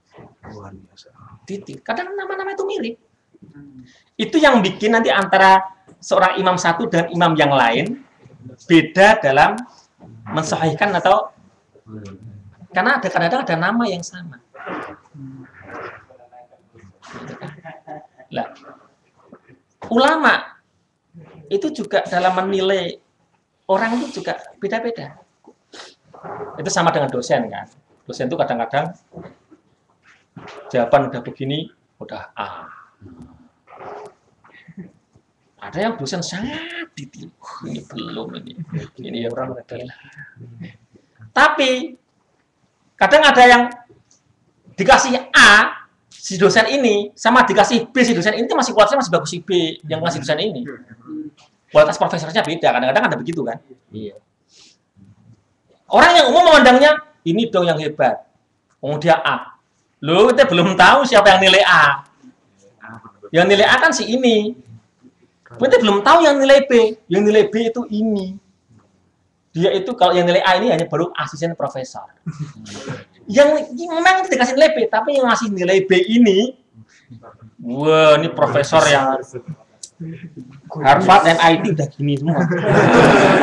Titik. Kadang nama-nama itu mirip. Itu yang bikin nanti antara seorang imam satu dan imam yang lain beda dalam mensahihkan atau karena ada kadang-kadang ada nama yang sama. Lah, ulama itu juga dalam menilai orang itu juga beda-beda. Itu sama dengan dosen kan. Dosen itu kadang-kadang jawaban udah begini, udah A. Ada yang dosen sangat detail. Ini belum ini orang gila. Tapi kadang ada yang dikasih A si dosen ini sama dikasih B si dosen ini masih kualitasnya masih bagus si B yang ngasih dosen ini. Kualitas profesornya beda. Kadang-kadang ada begitu kan? Iya. Orang yang umum memandangnya ini dong yang hebat. Kemudian A. Loh, kita belum tahu siapa yang nilai A. Yang nilai A kan si ini. Kita belum tahu yang nilai B. Yang nilai B itu ini. Dia itu kalau yang nilai A ini hanya baru asisten profesor. Yang memang dikasih nilai B, tapi yang ngasih nilai B ini, wah ini profesor yang Harvard dan IT udah gini semua.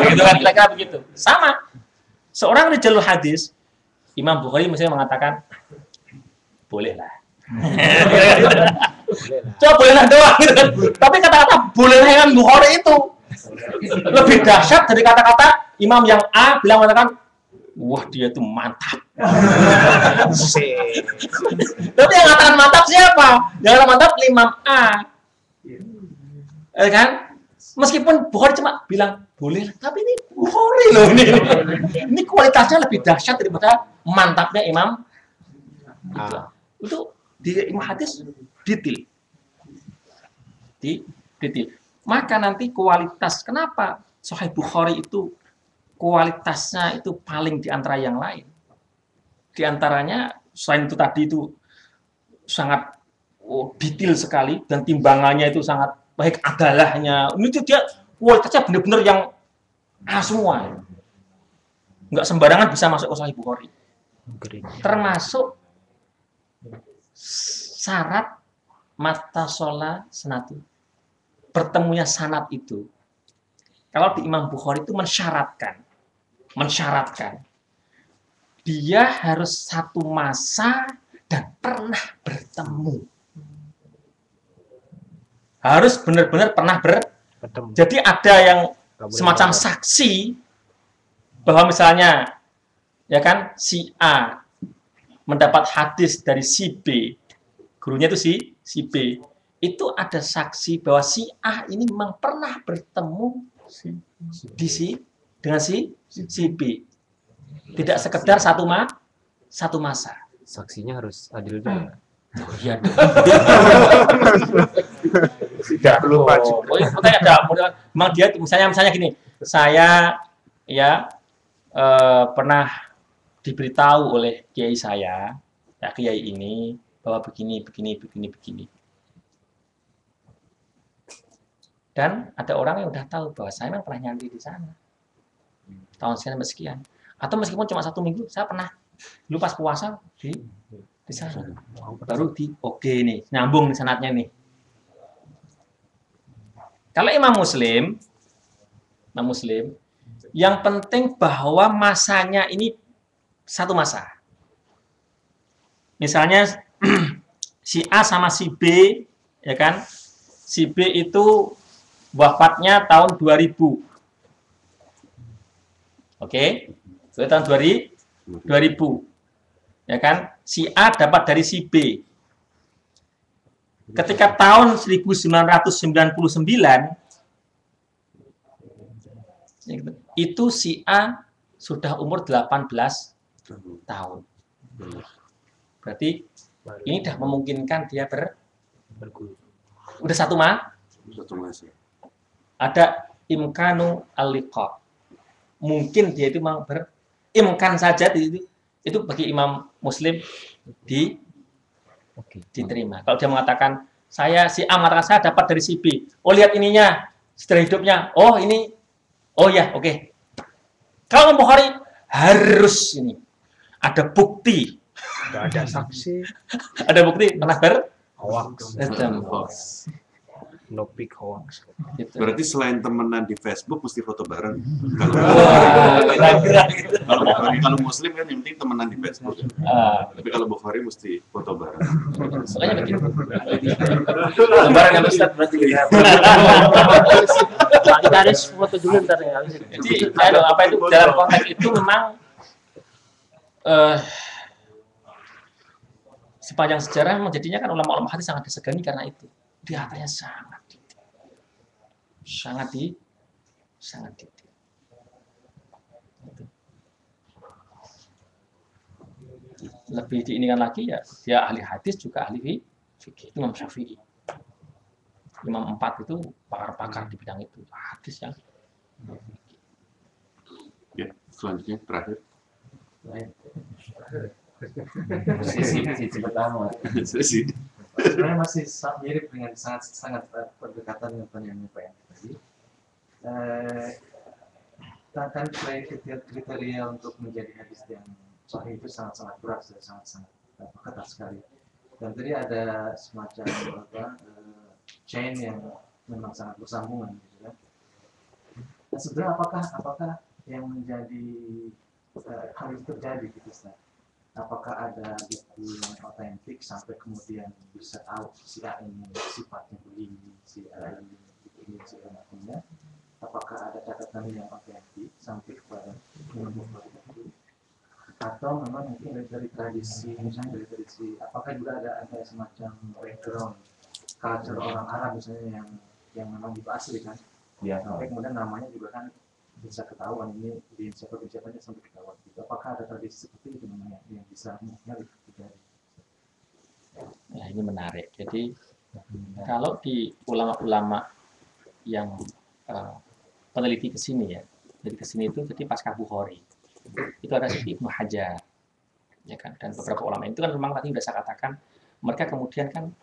Begitu kan kira-kira begitu. Sama. Seorang rijalul hadis, Imam Bukhari misalnya mengatakan, bolehlah. Coba bolehlah doang gitu kan. Tapi kata-kata bolehlah yang Bukhari itu lebih dahsyat dari kata-kata Imam yang A bilang mengatakan, wah dia itu mantap. Tapi yang mengatakan mantap siapa? Yang mengatakan mantap Imam A. Kan? Meskipun Bukhari cuma bilang boleh, tapi ini Bukhari loh ini. Ini kualitasnya lebih dahsyat daripada mantapnya Imam. Itu di Imam hadis detail. Detail. Maka nanti kualitas, kenapa Sahih Bukhari itu kualitasnya itu paling di antara yang lain. Di antaranya selain itu tadi itu sangat detail sekali dan timbangannya itu sangat baik adalahnya. Ini tuh dia kualitasnya benar-benar yang A semua. Enggak sembarangan bisa masuk ke Sahih Bukhari. Termasuk syarat mattasola sanatu. Bertemunya sanad itu. Kalau di Imam Bukhari itu mensyaratkan dia harus satu masa dan pernah bertemu. Harus benar-benar pernah bertemu. Jadi ada yang semacam saksi bahwa misalnya ya kan si A mendapat hadis dari si B, gurunya itu si B. Itu ada saksi bahwa si A ini memang pernah bertemu dengan si B. Tidak sekedar satu masa. Saksinya harus adil juga. Oh iya. Tidak lupa juga. Oh, ada memang dia misalnya gini, saya ya pernah diberitahu oleh kiai saya, ya kiai ini bahwa begini. Dan ada orang yang udah tahu bahwa saya memang pernah nyantri di sana. Tahun sekian sampai sekian. Atau meskipun cuma 1 minggu, saya pernah dulu pas puasa di sana. Baru oke nih, nyambung nih sanadnya nih. Kalau Imam Muslim, yang penting bahwa masanya ini satu masa. Misalnya si A sama si B, ya kan? si B itu wafatnya tahun 2000. Oke, so, tahun 2000. Ya kan? Si A dapat dari si B. Ketika tahun 1999 itu si A sudah umur 18 tahun. Berarti ini sudah memungkinkan dia udah satu ada imkanu al-liqa. Mungkin dia itu memang berimkan saja itu bagi Imam Muslim diterima. Kalau dia mengatakan si A mengatakan saya dapat dari si B. Oh lihat ininya setelah hidupnya. Oh ini. Oh ya oke. Kalau Bukhari harus ini ada bukti. Ada saksi. Ada bukti pernah Hoax. No big hoax. Gitu. Berarti selain temenan di Facebook mesti foto bareng. Kira-kira gitu. Kalau Muslim kan yang penting temenan di Facebook. Tapi kalau Bukhari mesti foto bareng. Makanya begitu. Lembaran yang Ustaz berarti ya. Kita harus foto dulu ntar ya. Jadi apa itu dalam konteks itu memang sepanjang sejarah memang jadinya kan ulama-ulama hadis sangat disegani karena itu. Datanya sangat detail. Sangat detail. Lebih diinikan lagi ya, dia ahli hadis juga ahli fikih. Imam Syafi'i. Imam 4 itu pakar-pakar di bidang itu. Hadis yang Ya, selanjutnya terakhir. Sisi pertama. Sesi. Sebenarnya masih mirip dengan sangat berdekatan dengan pertanyaannya Pak yang tadi. Kan kriteria untuk menjadi hadis yang sahih itu sangat berat, sangat ketat sekali. Dan tadi ada semacam chain yang memang sangat bersambungan, gitu kan. Nah, sebenarnya apakah yang menjadi hal itu terjadi gitu, Ustaz? Apakah ada buku yang otentik sampai kemudian bisa tahu si A ini sifatnya begini, si A ini begini, segala macamnya? Apakah ada catatan yang otentik sampai kepada buku itu? Atau memang mungkin dari tradisi, misalnya dari tradisi, apakah juga ada semacam background culture orang Arab misalnya yang memang itu asli kan? Ya, Sampai kemudian namanya juga kan bisa ketahuan ini di siapa-siapanya sampai ketahuan gitu. Apakah ada tradisi seperti itu namanya yang bisa terjadi? Nah, ini menarik. Jadi kalau di ulama-ulama yang peneliti ke sini ya, jadi ke sini itu jadi pasca Bukhari. Itu ada Ibnu Hajar. Ya kan? Dan beberapa ulama itu kan memang tadi sudah saya katakan mereka kemudian kan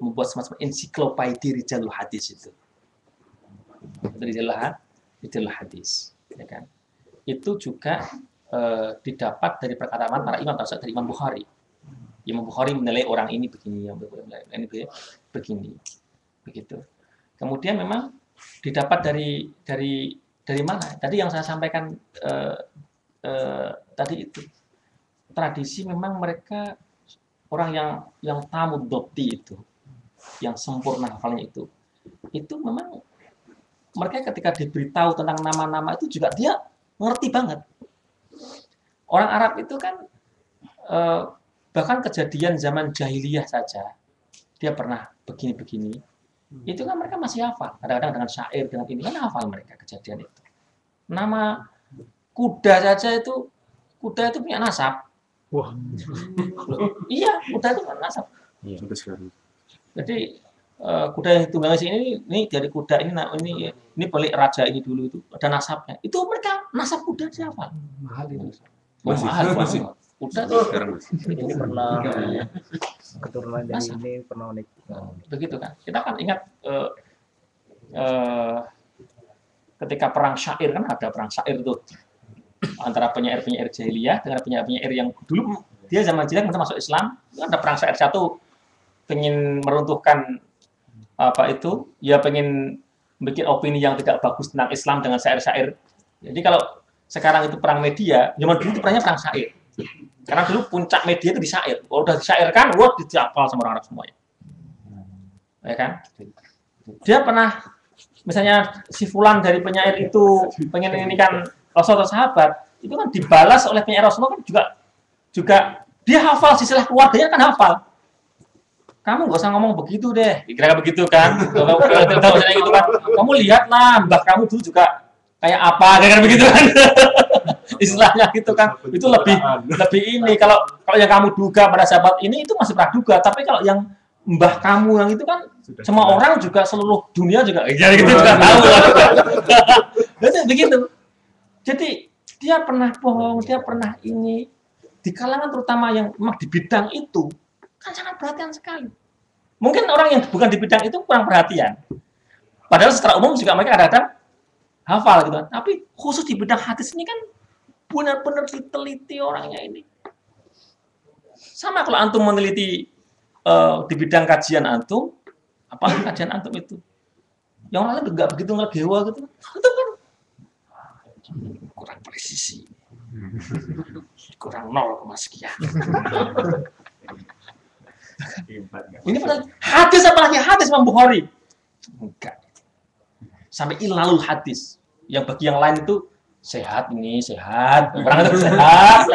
membuat semacam ensiklopedia rijalul hadis itu. Rijalul hadis, ya kan? Itu juga didapat dari perkataan para imam, dari Imam Bukhari. Imam Bukhari menilai orang ini begini, yang ini begini, begitu. Kemudian memang didapat dari mana? Tadi yang saya sampaikan tadi itu tradisi memang mereka orang yang tamu dokti itu, yang sempurna hafalnya itu memang mereka ketika diberitahu tentang nama-nama itu juga dia ngerti banget. Orang Arab itu kan bahkan kejadian zaman jahiliyah saja dia pernah begini-begini. Itu kan mereka masih hafal. Kadang-kadang dengan syair, dengan ini kan hafal mereka kejadian itu. Nama kuda saja itu punya nasab. Wah. Iya, kuda itu punya nasab. Sampai sekarang. Jadi kuda yang tunggangan ini dari kuda ini balik raja ini dulu itu ada nasabnya. Itu mereka nasab kuda siapa? Mahal itu. Mahal banget. Kuda itu Sekarang masih. Ini pernah keturunan dari ini pernah naik. begitu kan. Kita kan ingat ketika perang syair kan ada perang syair tuh antara penyair-penyair jahiliyah dengan penyair-penyair yang dulu dia zaman jahiliyah kemudian masuk Islam. Ada perang syair satu pengen meruntuhkan apa itu, ya pengen bikin opini yang tidak bagus tentang Islam dengan syair-syair. Jadi kalau sekarang itu perang media, zaman dulu itu perangnya perang syair. Karena dulu puncak media itu di syair. Kalau udah disyairkan, wah dihafal sama orang Arab semuanya. ya kan? Dia pernah, misalnya si fulan dari penyair itu pengen ini kan Rasul atau sahabat, itu kan dibalas oleh penyair Rasulullah kan juga dia hafal, silsilah keluarganya kan hafal. Kamu nggak usah ngomong begitu deh, kira-kira begitu kan? Kalau gitu kan, kamu lihatlah mbah kamu dulu juga kayak apa, kira-kira begitu kan? Istilahnya gitu kan, itu lebih ini. Kalau yang kamu duga pada sahabat ini itu masih praduga, tapi kalau yang mbah kamu yang itu kan semua orang juga seluruh dunia juga ya gitu juga tahu. Jadi begitu. Jadi dia pernah bohong, dia pernah ini di kalangan terutama yang memang di bidang itu kan sangat perhatian sekali. Mungkin orang yang bukan di bidang itu kurang perhatian. Padahal secara umum juga mereka kadang-kadang hafal gitu. Tapi khusus di bidang hadis ini kan benar-benar diteliti orangnya ini. Sama kalau antum meneliti di bidang kajian antum, apalagi kajian antum itu, yang lain nggak begitu ngergewa gitu, itu kan kurang presisi, kurang 0, sekian. Ini padahal hadis apalagi hadis Imam Bukhari, enggak. Sampai ilalul hadis, yang bagi yang lain itu sehat ini sehat, orang itu sehat.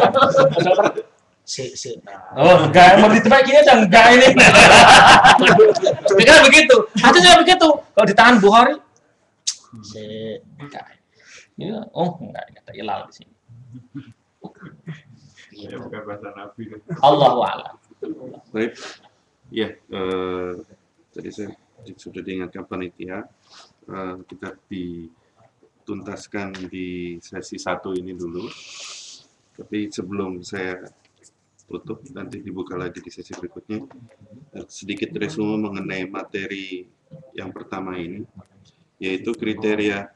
Oh, enggak, mau ditebak gini aja, enggak ini. Karena begitu, hadisnya begitu. Kalau di tangan Bukhari, enggak. Oh, enggak ada ilal di sini. Ya, bukan bahasa Nabi. Allahu a'lam. Baik, ya, tadi saya sudah diingatkan panitia, kita dituntaskan di sesi 1 ini dulu. Tapi sebelum saya tutup, nanti dibuka lagi di sesi berikutnya. Sedikit resume mengenai materi yang pertama ini, yaitu kriteria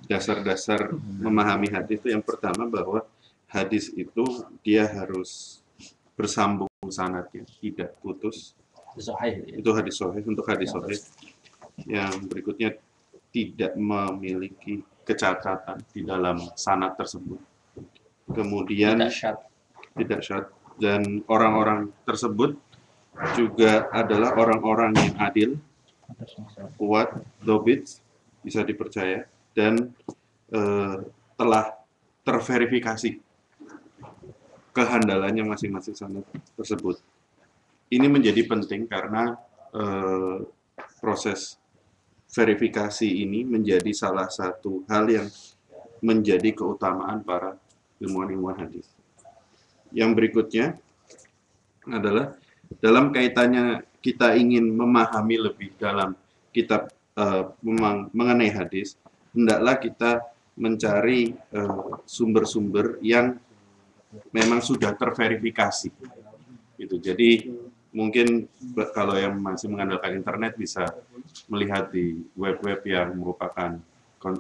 dasar-dasar memahami hadis itu. Yang pertama bahwa hadis itu dia harus bersambung sanadnya, tidak putus. Itu hadis sahih. Untuk hadis sahih, yang berikutnya tidak memiliki kecacatan di dalam sanad tersebut. Kemudian tidak syad, dan orang-orang tersebut juga adalah orang-orang yang adil, kuat, dobit, bisa dipercaya, dan telah terverifikasi kehandalannya masing-masing sanad tersebut. Ini menjadi penting karena proses verifikasi ini menjadi salah satu hal yang menjadi keutamaan para ilmuwan-ilmuwan hadis. Yang berikutnya adalah dalam kaitannya kita ingin memahami lebih dalam kitab mengenai hadis, hendaklah kita mencari sumber-sumber yang memang sudah terverifikasi. Gitu. Jadi mungkin kalau yang masih mengandalkan internet bisa melihat di web-web yang merupakan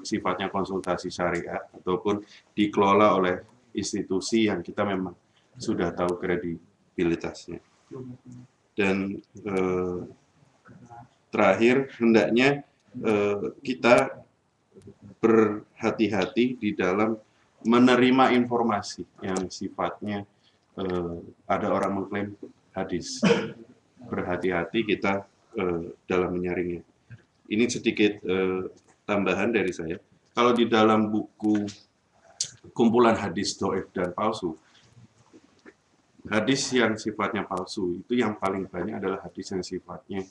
sifatnya konsultasi syariah ataupun dikelola oleh institusi yang kita memang sudah tahu kredibilitasnya. Dan terakhir, hendaknya kita berhati-hati di dalam menerima informasi yang sifatnya ada orang mengklaim hadis. Berhati-hati kita dalam menyaringnya. Ini sedikit tambahan dari saya. Kalau di dalam buku kumpulan hadis dhaif dan palsu, hadis yang sifatnya palsu itu yang paling banyak adalah hadis yang sifatnya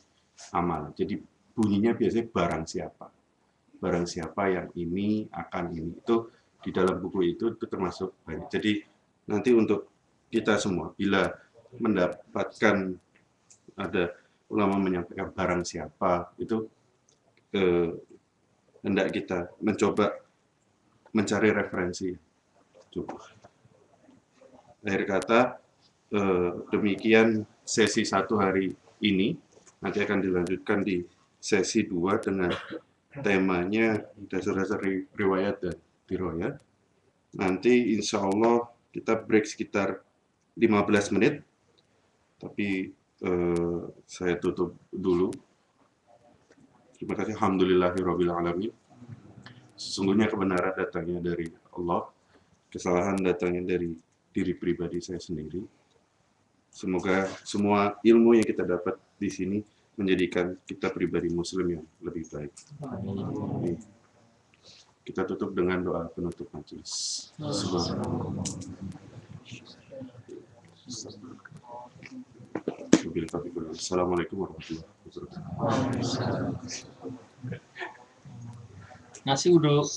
amal. Jadi bunyinya biasanya barang siapa. Barang siapa yang ini akan ini. Itu di dalam buku itu termasuk banyak. Jadi nanti untuk kita semua, bila mendapatkan ada ulama menyampaikan barang siapa, itu hendak kita mencoba mencari referensi. Cukup. Akhir kata, demikian sesi 1 hari ini. Nanti akan dilanjutkan di sesi 2 dengan temanya dasar-dasar riwayat dan dirayat. Nanti insya Allah kita break sekitar 15 menit. Tapi saya tutup dulu. Terima kasih. Alhamdulillahirabbil alamin. Sesungguhnya kebenaran datangnya dari Allah, kesalahan datangnya dari diri pribadi saya sendiri. Semoga semua ilmu yang kita dapat di sini menjadikan kita pribadi muslim yang lebih baik. Amin. Kita tutup dengan doa penutup majelis. Subhanallah. Assalamualaikum warahmatullahi wabarakatuh. Nasi uduk.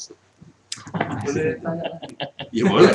Ya boleh.